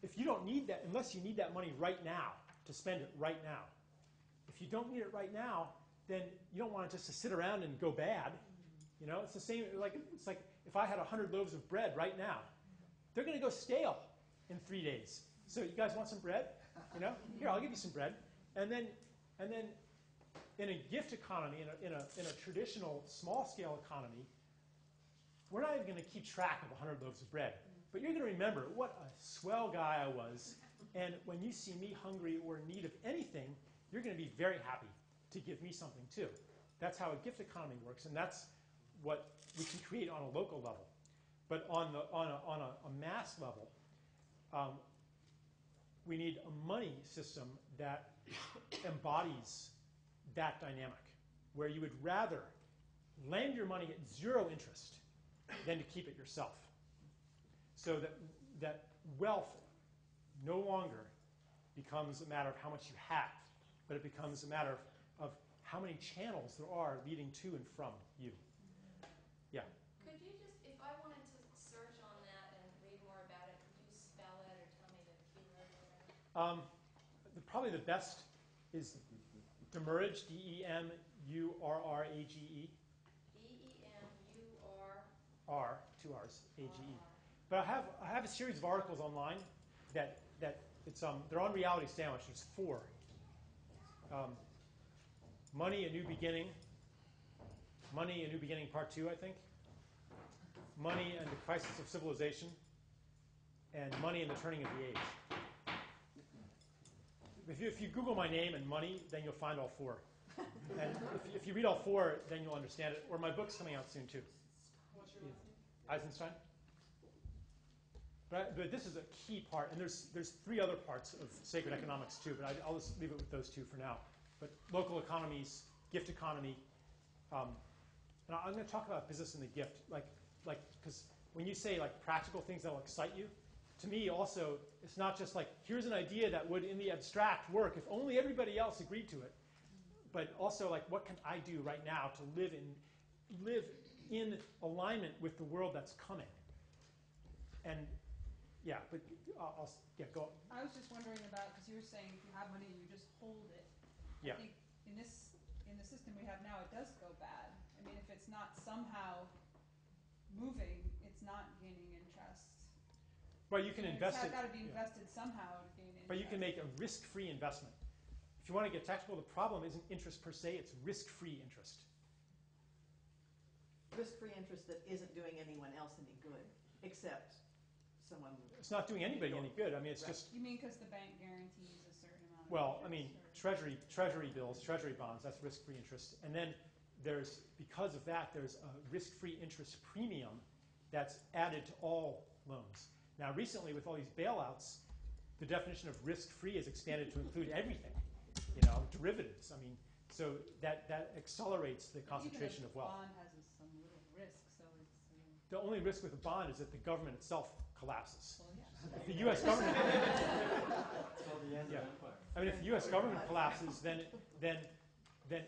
if you don't need that, unless you need that money right now to spend it right now, if you don't need it right now, then you don't want it just to sit around and go bad. It's the same. It's like if I had 100 loaves of bread right now, they're going to go stale in 3 days. So you guys want some bread? Here, I'll give you some bread. And then in a gift economy, in a traditional small-scale economy, we're not even going to keep track of 100 loaves of bread. But you're going to remember what a swell guy I was. And when you see me hungry or in need of anything, you're going to be very happy to give me something too. That's how a gift economy works, and that's what we can create on a local level. But on a mass level, we need a money system that embodies that dynamic, where you would rather lend your money at 0 interest than to keep it yourself. So that wealth no longer becomes a matter of how much you have, but it becomes a matter of how many channels there are leading to and from you. Yeah? Could you just, if I Probably the best is Demurrage, Demurrage. R, two R's, A-G-E. But I have a series of articles online that it's they're on Reality Sandwich. There's 4. Money, A New Beginning. Money, A New Beginning Part 2, I think. Money and the Crisis of Civilization. And Money and the Turning of the Age. If you Google my name and money, then you'll find all 4. And if you read all 4, then you'll understand it. Or my book's coming out soon, too. What's your last name? Eisenstein. But this is a key part, and there's 3 other parts of sacred economics too, but I'll just leave it with those 2 for now. But local economies, gift economy, and I'm going to talk about business and the gift, because when you say like practical things that will excite you, to me also, it's not just like here's an idea that would in the abstract work if only everybody else agreed to it, but also like what can I do right now to live in alignment with the world that's coming. And yeah, but go. I was just wondering about, because you were saying if you have money, you just hold it. Yeah. I think in the system we have now, it does go bad. I mean, if it's not somehow moving, it's not gaining interest. Well, you can invest it. It's got to be invested somehow to gain interest. But you can make a risk-free investment. If you want to get technical, the problem isn't interest per se; it's risk-free interest. Risk-free interest that isn't doing anyone else any good, except someone. It's not doing anybody any good. I mean, it's just. You mean because the bank guarantees a certain amount? Well, I mean, treasury bills, treasury bonds. That's risk-free interest. And then because of that, there's a risk-free interest premium that's added to all loans. Now, recently, with all these bailouts, the definition of risk-free is expanded to include everything. Derivatives. I mean, so that accelerates the concentration of wealth. Bond has some little risk, so it's. The only risk with a bond is that the government itself collapses. Well, yeah. If the U.S. government, Till the end of empire. I mean, if the U.S. government collapses, then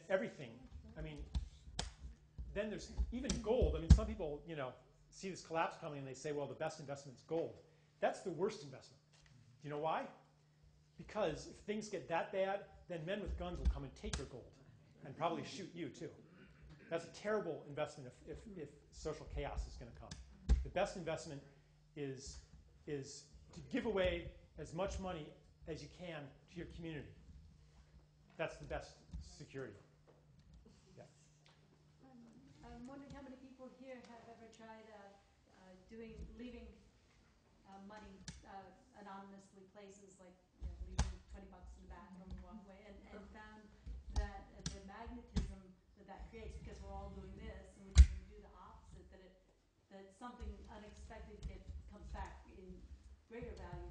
everything. I mean, then there's even gold. I mean, some people, see this collapse coming and they say, well, the best investment is gold. That's the worst investment. Do you know why? Because if things get that bad, then men with guns will come and take your gold and probably shoot you too. That's a terrible investment if social chaos is going to come. The best investment is to give away as much money as you can to your community. That's the best security. Yeah. I'm wondering how many people here have ever tried leaving money anonymously places like leaving $20 in the bathroom and walk away, and found that the magnetism that creates, because we're all doing this, and when you do the opposite, that something unexpected comes back in greater value.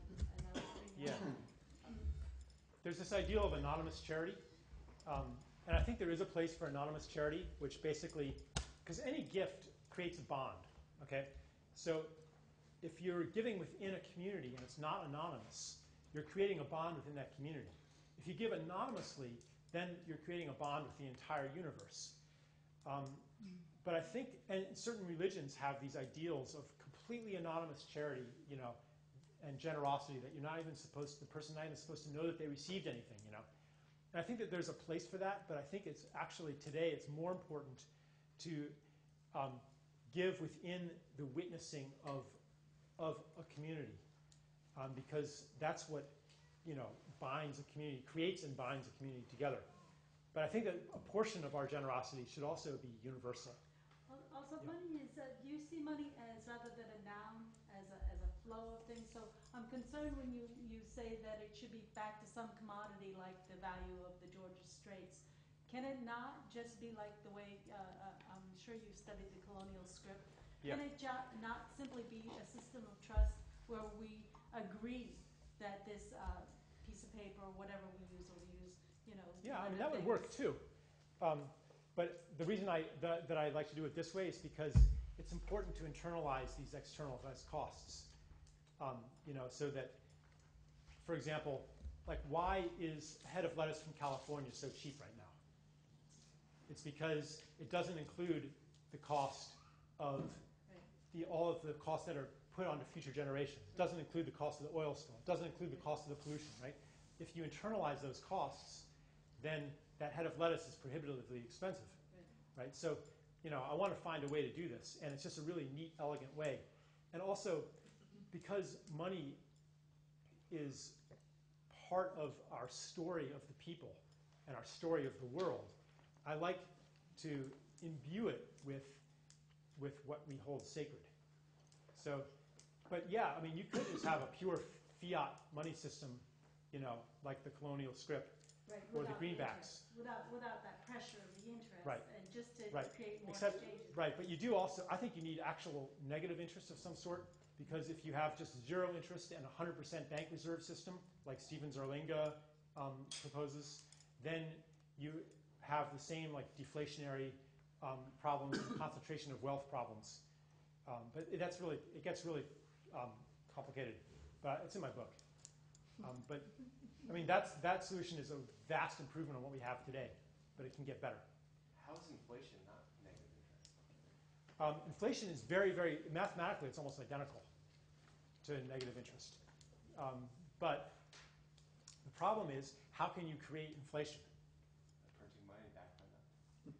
There's this ideal of anonymous charity, and I think there is a place for anonymous charity, which basically, because any gift creates a bond. Okay, so if you're giving within a community and it's not anonymous, you're creating a bond within that community. If you give anonymously, then you're creating a bond with the entire universe. But I think, and certain religions have these ideals of completely anonymous charity, and generosity that the person not even supposed to know that they received anything, And I think that there's a place for that, but I think it's actually today it's more important to give within the witnessing of a community, because that's what binds a community, creates and binds a community together. But I think that a portion of our generosity should also be universal. Also, money is, do you see money as rather than a noun, as a flow of things? So I'm concerned when you say that it should be back to some commodity like the value of the Georgia Straits. Can it not just be like the way, I'm sure you've studied the colonial script, Yeah. Can it not simply be a system of trust where we agree that this piece of paper or whatever we use will use, Yeah, I mean, that would work too. But the reason that I like to do it this way is because it's important to internalize these external costs. So that, for example, like why is a head of lettuce from California so cheap right now? It's because it doesn't include the cost of all of the costs that are put onto future generations. It doesn't include the cost of the oil spill. It doesn't include the cost of the pollution, right? if you internalize those costs, then that head of lettuce is prohibitively expensive, right? So, I want to find a way to do this, and it's just a really neat, elegant way. And also, because money is part of our story of the people and our story of the world, I like to imbue it with what we hold sacred. So, but yeah, I mean, you could just have a pure fiat money system, like the colonial script Right, or the without greenbacks. interest, without that pressure of the interest, Right. and just to Right. create more Except, exchanges. right, but you do also, I think you need actual negative interest of some sort, because if you have just zero interest and 100% bank reserve system, like Stephen Zarlinga proposes, then you have the same like deflationary problems and concentration of wealth problems. But it gets really complicated. But it's in my book. But I mean, that solution is a vast improvement on what we have today, but it can get better. How is inflation not negative interest? Inflation is very, very, mathematically, it's almost identical to negative interest. But the problem is, how can you create inflation? Printing money back by now.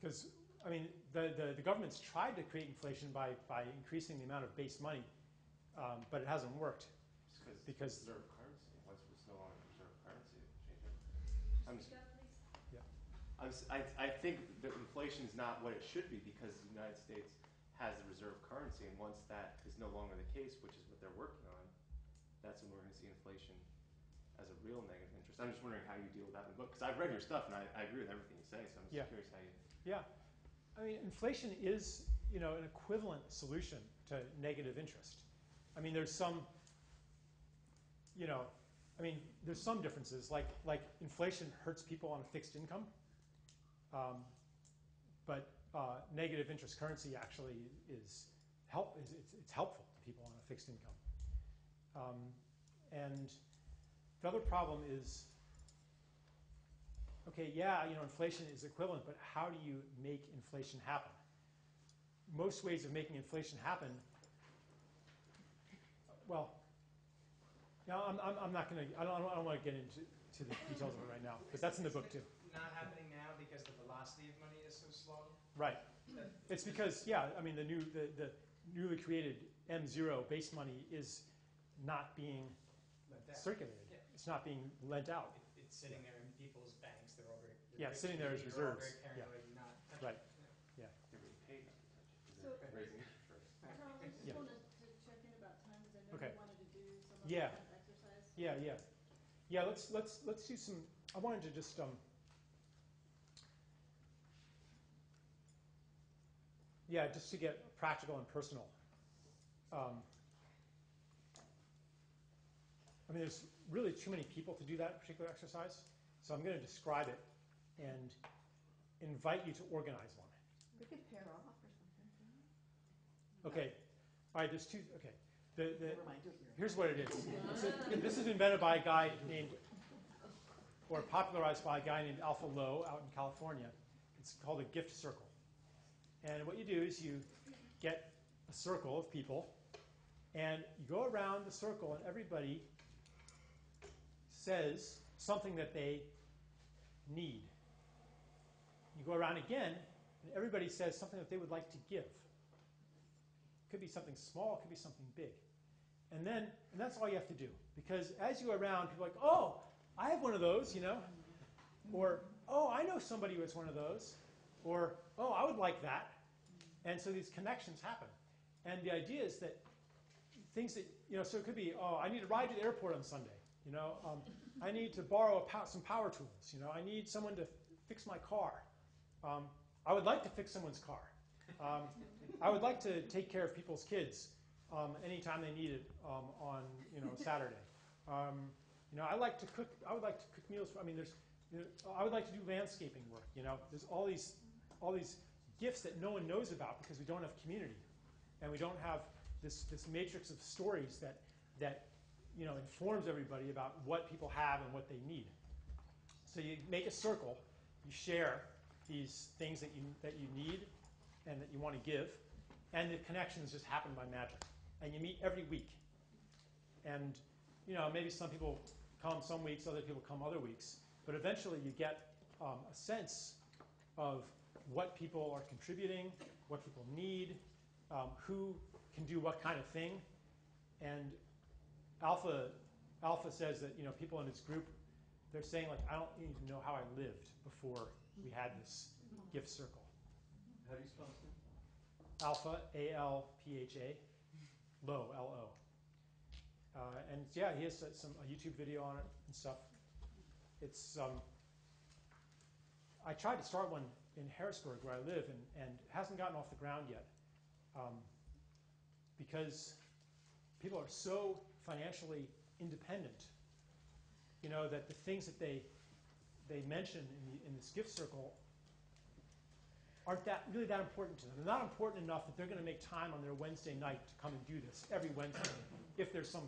Because, I mean, the government's tried to create inflation by increasing the amount of base money, but it hasn't worked. Because reserve currency. Once it's no longer reserve currency, it changed everything. I'm just, Speak up, please. I think that inflation is not what it should be because the United States has the reserve currency, and once that is no longer the case, which is what they're working on, that's when we're going to see inflation as a real negative interest. I'm just wondering how you deal with that in the book, because I've read your stuff and I agree with everything you say, so I'm just curious how you... Yeah. I mean, inflation is, an equivalent solution to negative interest. I mean, there's some, there's some differences. Like inflation hurts people on a fixed income, but negative interest currency actually is it's helpful to people on a fixed income. And the other problem is, okay, yeah, inflation is equivalent, but how do you make inflation happen? Most ways of making inflation happen, well, I'm not going to, I don't want to get into the details of it right now, because that's in the book too. Not happening now because the velocity of money is so slow? Right. It's because, I mean, the newly created M0 base money is not being circulated. Yeah. It's not being lent out. It's sitting there in people's banks. They're all very Sitting there as they're all reserves. very paranoid and not touching Right. it. Yeah. They're being paid not to touch it because So- they're raising interest rates. Tom, I just Yeah. wanted to check in about time, because I know Okay. you wanted to do some of Yeah. that exercise. Yeah. Let's do some. I wanted to just just to get practical and personal. I mean, there's really too many people to do that particular exercise, so I'm going to describe it and invite you to organize one. We could pair off or something. Okay. All right. There's two. Okay. Never mind, do it here. Here's what it is. This is invented by a guy named, or popularized by a guy named Alpha Lowe out in California. It's called a gift circle. And what you do is you get a circle of people, and you go around the circle, and everybody says something that they need. You go around again, and everybody says something that they would like to give. It could be something small, it could be something big. And that's all you have to do. Because as you go around, people are like, oh, I have one of those, Or, oh, I know somebody who has one of those. Or, oh, I would like that. And so these connections happen. And the idea is that things that, so it could be, oh, I need a ride to the airport on Sunday. I need to borrow some power tools. I need someone to fix my car. I would like to fix someone's car. I would like to take care of people's kids anytime they need it on Saturday. I like to cook. I would like to cook meals. I would like to do landscaping work. There's all these gifts that no one knows about because we don't have community, and we don't have this matrix of stories that informs everybody about what people have and what they need. So you make a circle. You share these things that you need and that you want to give, and the connections just happen by magic. And you meet every week. And maybe some people come some weeks, other people come other weeks. But eventually you get a sense of what people are contributing, what people need, who can do what kind of thing. And Alpha says that people in his group, they're saying, like, I don't even know how I lived before we had this gift circle. How do you spell his name? Alpha, A-L-P-H-A, Lo, L-O. And yeah, he has a YouTube video on it and stuff. It's I tried to start one in Harrisburg where I live, and it hasn't gotten off the ground yet because people are so financially independent, that the things that they mention in this gift circle aren't really that important to them. They're not important enough that they're going to make time on their Wednesday night to come and do this every Wednesday if there's some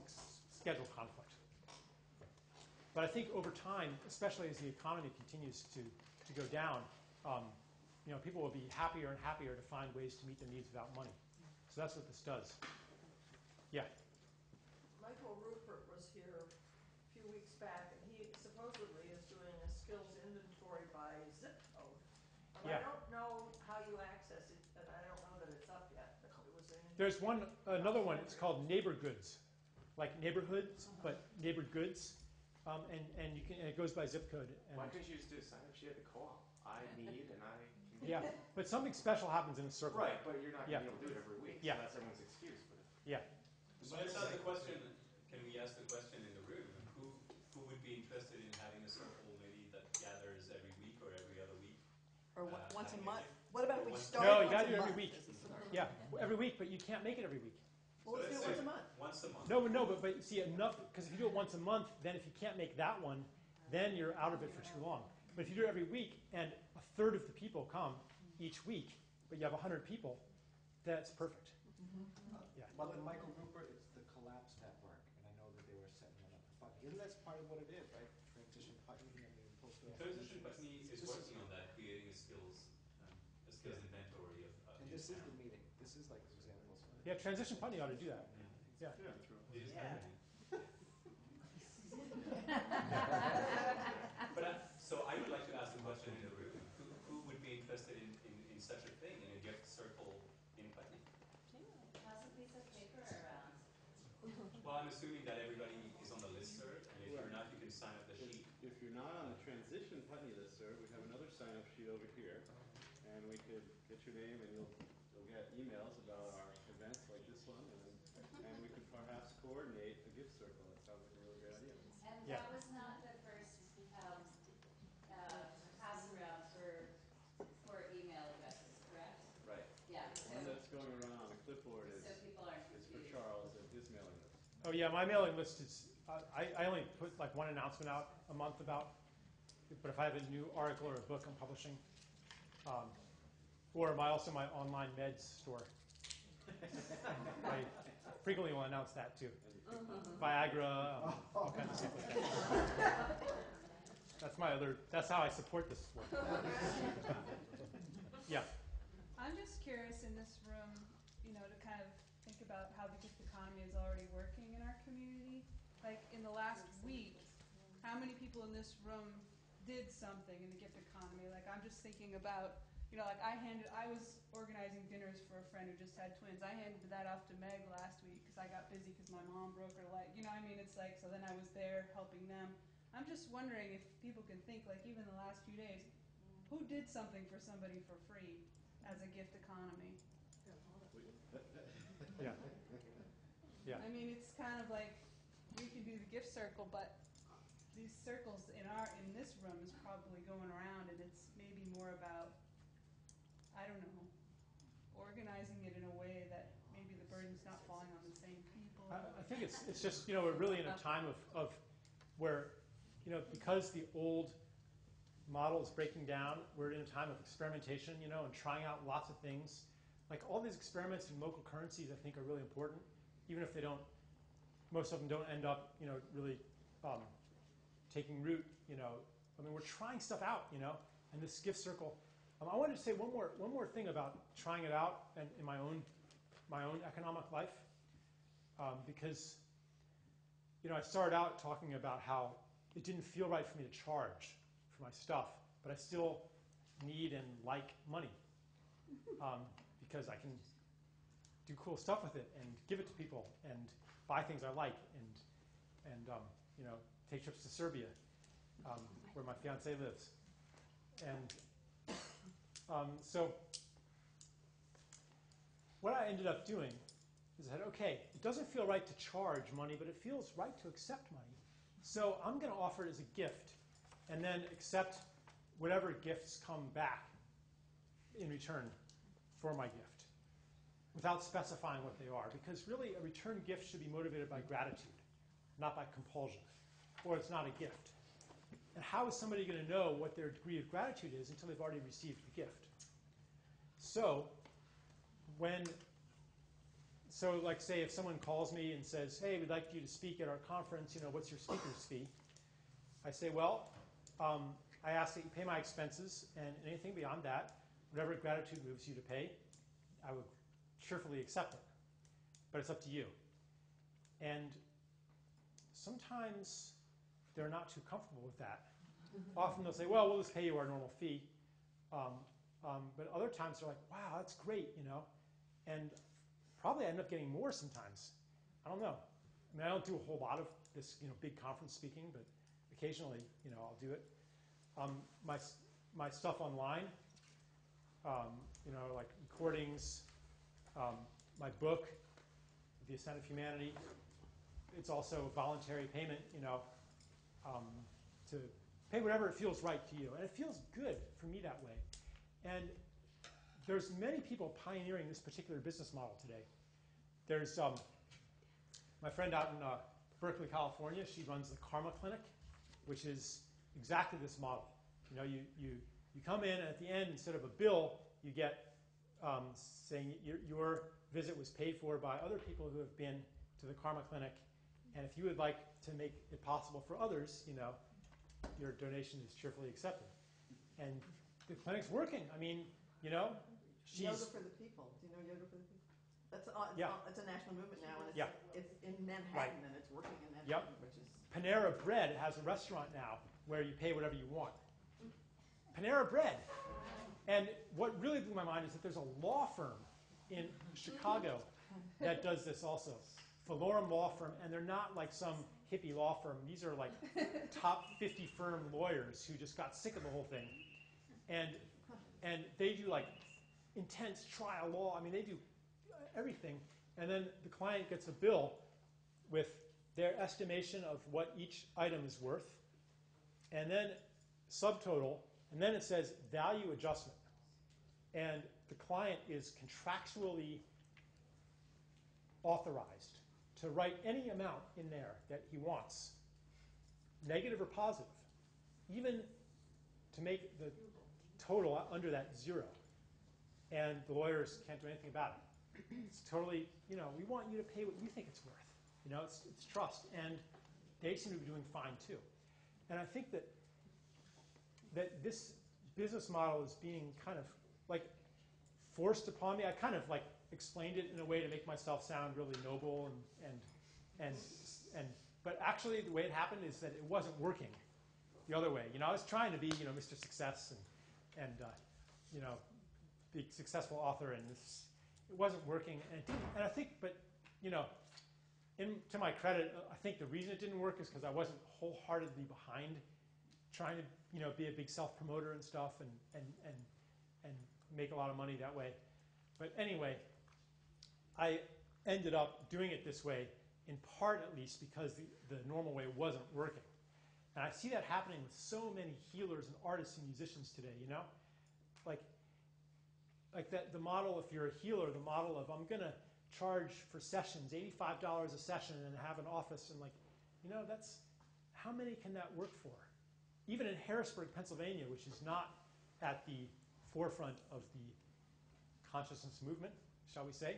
schedule conflict. But I think over time, especially as the economy continues to go down, people will be happier and happier to find ways to meet their needs without money. So that's what this does. Yeah. Michael Rupert was here a few weeks back, and he supposedly is doing a skills inventory by zip code. But Yeah. I don't know how you access it, and I don't know that it's up yet. But it was There's another one. It's called Neighbor Goods, like neighborhoods, but neighbor goods, and you can. And it goes by zip code. And Why couldn't you just do a sign up sheet at the co-op? I need and I can. yeah, but something special happens in the circle. Right, but you're not going Yeah. to be able to do it every week. Yeah. So that's everyone's excuse. But Yeah. So let's ask the question. Can we ask the question in the room? Who would be interested in having a circle maybe that gathers every week or every other week? or once a having month. gift? What about if we Once- start No, you once got a to do it every month week. as a start? Yeah, every week, but you can't make it every week. Well, let's do it once a month. Once a month. No, but see enough because if you do it once a month, then if you can't make that one, then you're out of it for too long. But if you do it every week and a third of the people come each week, but you have 100 people, that's perfect. Yeah. Well, the Michael Rupert, it's the Collapse Network, and I know that they were setting one up for Putney. Isn't that part of what it is, right? Transition Putney, I mean, postal Transition office. Putney is working on that, creating a skills inventory of And your this is town. the meeting. This is like examples. Yeah, Transition Putney ought to do that. Yeah. It is happening. But so I would like to ask the question in the room: who would be interested in such a thing, in a gift circle in Putney? Pass a piece of paper around. Well, I'm assuming that everybody is on the listserv, and if you're not, you can sign up the sheet. If you're not on the Transition Putney listserv, we have another sign-up sheet over here, and we could get your name, and you'll get emails about our events like this one, and we could perhaps coordinate a gift circle. That sounds like a really great idea. And Yeah. that was not the first pass around for email addresses, correct? right. Yeah. The one that's going around on the clipboard is So people aren't for confused. Charles and his mailing list. Oh yeah, my mailing list is. I only put like one announcement out a month about. But if I have a new article or a book I'm publishing, or also my online meds store, I frequently will announce that too. Viagra, all kinds of stuff like that. That's how I support this work. Yeah. I'm just curious in this room, to kind of think about how the gift economy is already working in our community. Like in the last week, how many people in this room did something in the gift economy? Like I'm just thinking about, I was organizing dinners for a friend who just had twins. I handed that off to Meg last week because I got busy because my mom broke her leg. It's like, so then I was there helping them. I'm just wondering if people can think, like even the last few days, who did something for somebody for free as a gift economy? Yeah. Yeah. It's kind of like we can do the gift circle, but these circles in this room is probably going around, and it's maybe more about, I don't know, organizing it in a way that maybe the burden's not falling on the same people. I think it's just we're really in a time of where because the old model is breaking down, we're in a time of experimentation, and trying out lots of things. Like all these experiments in local currencies, I think are really important, even if they don't. Most of them don't end up, really taking root. We're trying stuff out, and this gift circle. I wanted to say one more thing about trying it out and in my own economic life, because I started out talking about how it didn't feel right for me to charge for my stuff, but I still need and like money because I can do cool stuff with it and give it to people and buy things I like and take trips to Serbia where my fiance lives. And so what I ended up doing is I said, okay, it doesn't feel right to charge money, but it feels right to accept money. So I'm going to offer it as a gift and then accept whatever gifts come back in return for my gift without specifying what they are. Because really a return gift should be motivated by gratitude, not by compulsion, or it's not a gift. And how is somebody going to know what their degree of gratitude is until they've already received the gift? So like say if someone calls me and says, hey, we'd like you to speak at our conference, what's your speaker's fee? I say, well, I ask that you pay my expenses, and anything beyond that, whatever gratitude moves you to pay, I would cheerfully accept it. But it's up to you. And sometimes they're not too comfortable with that. Often they'll say, well, we'll just pay you our normal fee. But other times they're like, wow, that's great, And probably I end up getting more sometimes. I don't know. I mean, I don't do a whole lot of this, big conference speaking, but occasionally, I'll do it. My stuff online, like recordings, my book, The Ascent of Humanity. It's also a voluntary payment, to pay whatever it feels right to you. And it feels good for me that way. And there's many people pioneering this particular business model today. There's my friend out in Berkeley, California. She runs the Karma Clinic, which is exactly this model. You come in, and at the end, instead of a bill, you get saying your visit was paid for by other people who have been to the Karma Clinic, and if you would like to make it possible for others, your donation is cheerfully accepted. And the clinic's working. I mean, she's... Yoga for the People. Do you know Yoga for the People? It's a national movement now, and it's in Manhattan, and it's working in Manhattan, which is... Panera Bread has a restaurant now where you pay whatever you want. Panera Bread. And what really blew my mind is that there's a law firm in Chicago that does this also. Valorum Law Firm, and they're not like some hippie law firm. These are like top 50 firm lawyers who just got sick of the whole thing. And they do like intense trial law. I mean, they do everything. And then the client gets a bill with their estimation of what each item is worth, and then subtotal, and then it says value adjustment. And the client is contractually authorized to write any amount in there that he wants, negative or positive, even to make the total under that zero. And the lawyers can't do anything about it. It's totally, we want you to pay what you think it's worth. It's trust. And they seem to be doing fine too. And I think that this business model is being kind of like forced upon me. I kind of like explained it in a way to make myself sound really noble but actually the way it happened is that it wasn't working the other way. I was trying to be, Mr. Success and be a successful author, and it wasn't working, and it didn't. And I think, but to my credit, I think the reason it didn't work is because I wasn't wholeheartedly behind trying to, be a big self-promoter and stuff, and make a lot of money that way. But anyway, I ended up doing it this way, in part at least because the normal way wasn't working. And I see that happening with so many healers and artists and musicians today, Like that, the model, if you're a healer, the model of I'm going to charge for sessions, $85 a session, and have an office, and that's, how many can that work for? Even in Harrisburg, Pennsylvania, which is not at the forefront of the consciousness movement, shall we say,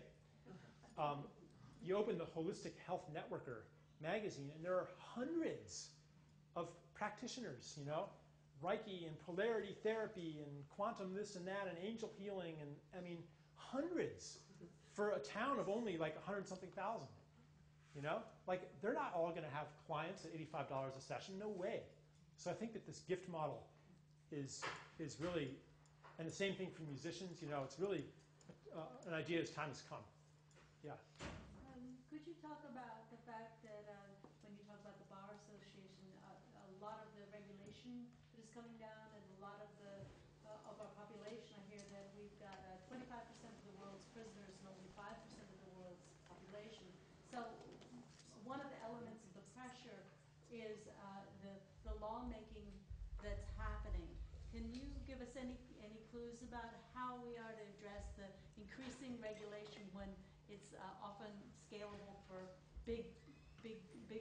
you open the Holistic Health Networker magazine, and there are hundreds of practitioners, Reiki and polarity therapy and quantum this and that and angel healing, and I mean hundreds for a town of only like 100-something thousand. You know, like they're not all going to have clients at $85 a session. No way. So I think that this gift model is really, and the same thing for musicians. You know, it's really an idea as time has come. Yeah. Could you talk about the fact that when you talk about the Bar Association, a lot of the regulation that is coming down, and a lot of the of our population, I hear that we've got 25% of the world's prisoners and only 5% of the world's population. So one of the elements of the pressure is the lawmaking that's happening. Can you give us any clues about how we are to address the increasing regulation when it's often scalable for big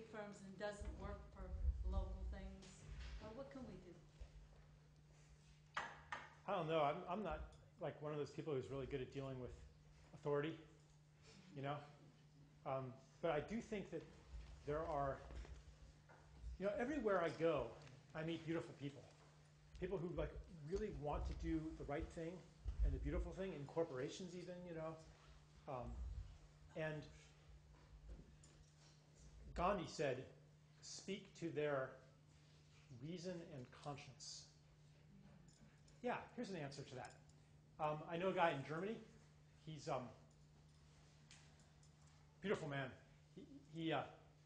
firms and doesn't work for local things? What can we do? I don't know. I'm not like one of those people who's really good at dealing with authority, you know. But I do think that there are, you know, everywhere I go, I meet beautiful people. People who like really want to do the right thing and the beautiful thing, in corporations even, you know. And Gandhi said, speak to their reason and conscience. Yeah, here's an answer to that. I know a guy in Germany. He's beautiful man.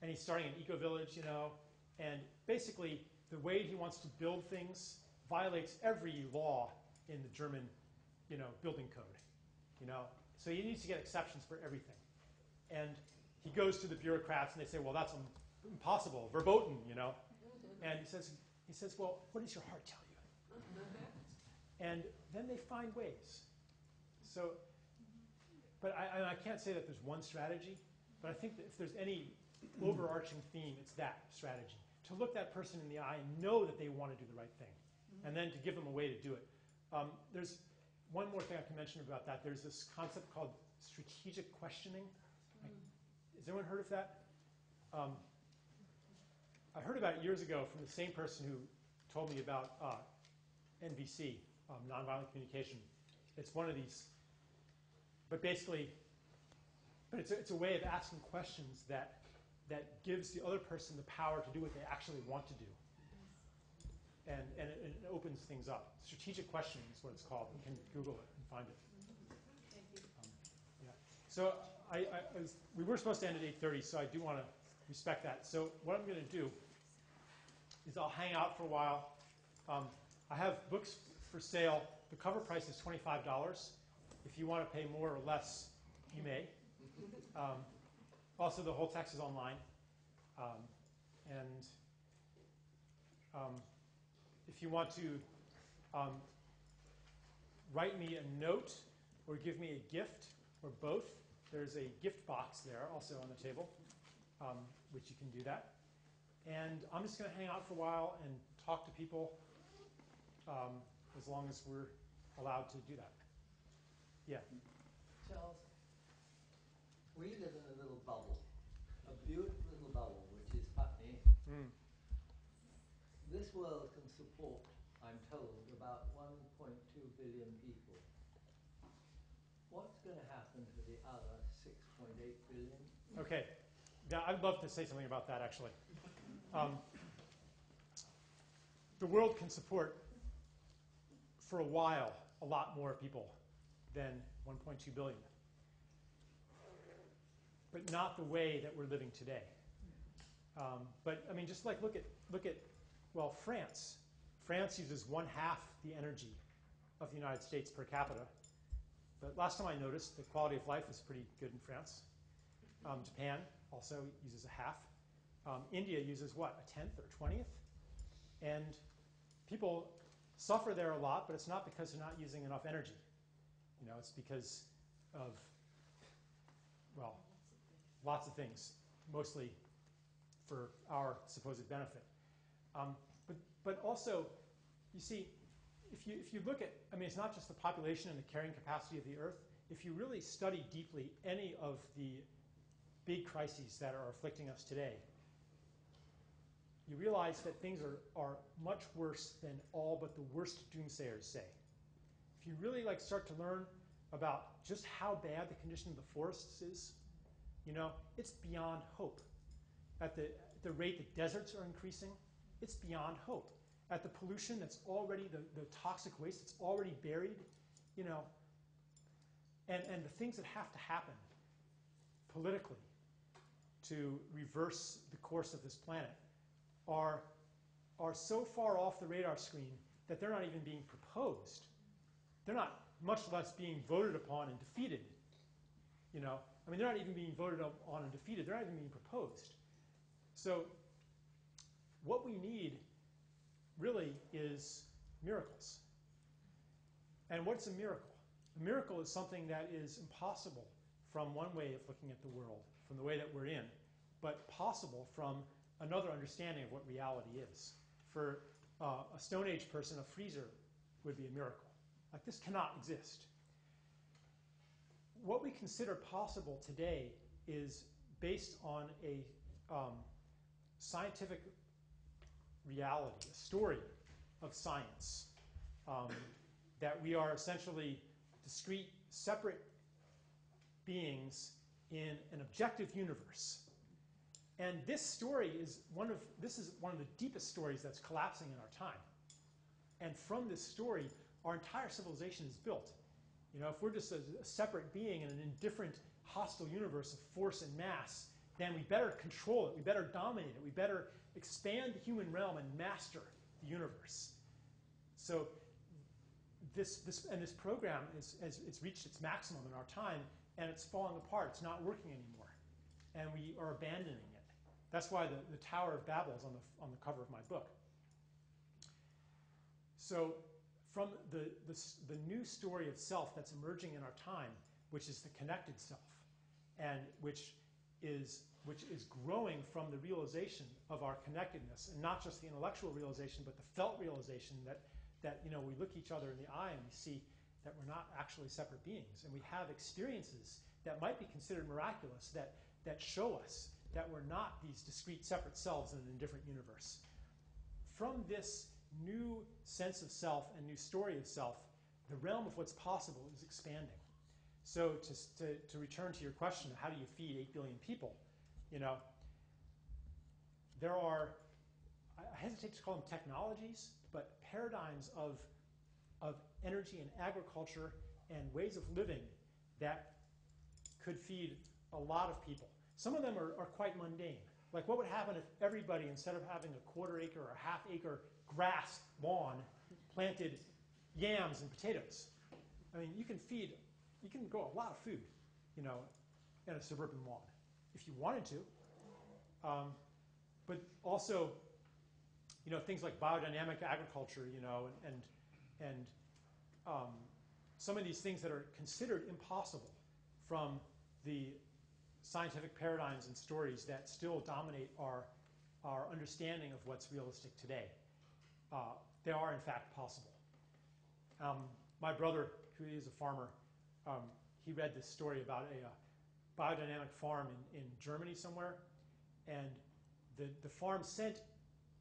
And he's starting an eco-village, you know. And basically, the way he wants to build things violates every law in the German, you know, building code, you know. So he needs to get exceptions for everything. And he goes to the bureaucrats, and they say, well, that's impossible, verboten, you know. And he says, well, what does your heart tell you? And then they find ways. So, but I can't say that there's one strategy, but I think that if there's any overarching theme, it's that strategy. To look that person in the eye and know that they want to do the right thing, and then to give them a way to do it. There's one more thing I can mention about that. There's this concept called strategic questioning. Has anyone heard of that? I heard about it years ago from the same person who told me about NVC, nonviolent communication. It's one of these, but basically, it's a way of asking questions that gives the other person the power to do what they actually want to do. And it opens things up. Strategic questioning is what it's called. You can Google it and find it. Thank you. Yeah. So we were supposed to end at 8:30, so I do want to respect that. So what I'm going to do is I'll hang out for a while. I have books for sale. The cover price is $25. If you want to pay more or less, you may. Also, the whole text is online. If you want to write me a note or give me a gift or both, there's a gift box there also on the table, which you can do that. And I'm just going to hang out for a while and talk to people as long as we're allowed to do that. Yeah. Charles, we live in a little bubble, a beautiful little bubble, which is Putney. This world can support, I'm told, about 1.2 billion people. What's going to happen to the other 6.8 billion? Okay. Yeah, I'd love to say something about that, actually. The world can support, for a while, a lot more people than 1.2 billion. But not the way that we're living today. But I mean, just like look at well, France. France uses 1/2 the energy of the United States per capita. But last time I noticed, the quality of life is pretty good in France. Japan also uses 1/2. India uses what, 1/10 or 20th? And people suffer there a lot, but it's not because they're not using enough energy. You know, it's because of, well, lots of things, mostly for our supposed benefit. But also, you see, if you look at, I mean, it's not just the population and the carrying capacity of the Earth. If you really study deeply any of the big crises that are afflicting us today, you realize that things are much worse than all but the worst doomsayers say. If you really start to learn about just how bad the condition of the forests is, You know, it's beyond hope. At the rate that deserts are increasing, it's beyond hope. At the pollution that's already, the toxic waste that's already buried, you know, and the things that have to happen politically to reverse the course of this planet are so far off the radar screen that they're not even being proposed. They're not, much less being voted upon and defeated. You know, I mean, they're not even being voted on and defeated. They're not even being proposed. So what we need really is miracles. And what's a miracle? A miracle is something that is impossible from one way of looking at the world, from the way that we're in, but possible from another understanding of what reality is. For a Stone Age person, a freezer would be a miracle. Like, this cannot exist. What we consider possible today is based on a scientific reality, a story of science, that we are essentially discrete, separate beings in an objective universe. And this story is one of the deepest stories that's collapsing in our time. And from this story, our entire civilization is built. You know, if we're just a separate being in an indifferent, hostile universe of force and mass, then we better control it, we better dominate it, we better expand the human realm and master the universe. So this program it's reached its maximum in our time, and it's falling apart. It's not working anymore, and we are abandoning it. That's why the Tower of Babel is on the cover of my book. So from the new story of self that's emerging in our time, which is the connected self, and which is growing from the realization of our connectedness, and not just the intellectual realization, but the felt realization that you know, we look each other in the eye and we see that we're not actually separate beings, and we have experiences that might be considered miraculous that show us that we're not these discrete separate selves in an indifferent universe. From this new sense of self and new story of self, the realm of what's possible is expanding. So to return to your question, how do you feed 8 billion people? You know, there are, I hesitate to call them technologies, but paradigms of energy and agriculture and ways of living that could feed a lot of people. Some of them are quite mundane. Like, what would happen if everybody, instead of having a quarter-acre or half-acre grass lawn, planted yams and potatoes? I mean, you can grow a lot of food, you know, in a suburban lawn if you wanted to. But also, you know, things like biodynamic agriculture, you know, and some of these things that are considered impossible from the scientific paradigms and stories that still dominate our understanding of what's realistic today. They are, in fact, possible. My brother, who is a farmer, he read this story about a biodynamic farm in Germany somewhere, and the farm sent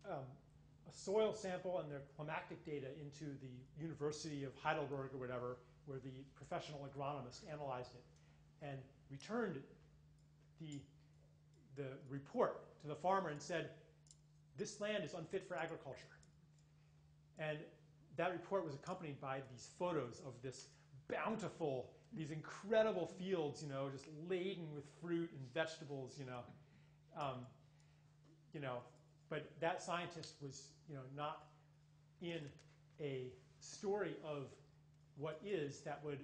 a soil sample and their climatic data into the University of Heidelberg or whatever, where the professional agronomist analyzed it and returned the report to the farmer and said, this land is unfit for agriculture. And that report was accompanied by these photos of this bountiful, these incredible fields, you know, just laden with fruit and vegetables, you know. But that scientist was, you know, not in a story of what is that would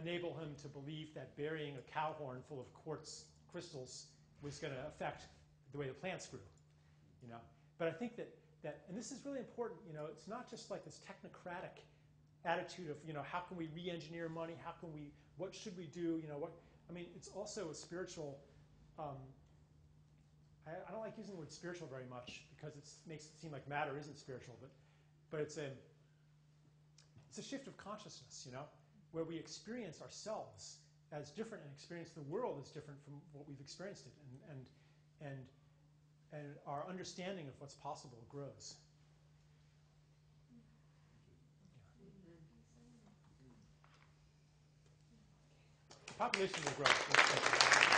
enable him to believe that burying a cow horn full of quartz crystals was going to affect the way the plants grew, you know. But I think that and this is really important, you know, it's not just like this technocratic attitude of, you know, how can we re-engineer money, what should we do, you know, it's also a spiritual, I don't like using the word spiritual very much because it makes it seem like matter isn't spiritual, but it's a shift of consciousness, you know, where we experience ourselves as different and experience the world as different from what we've experienced it, and our understanding of what's possible grows. The population will grow.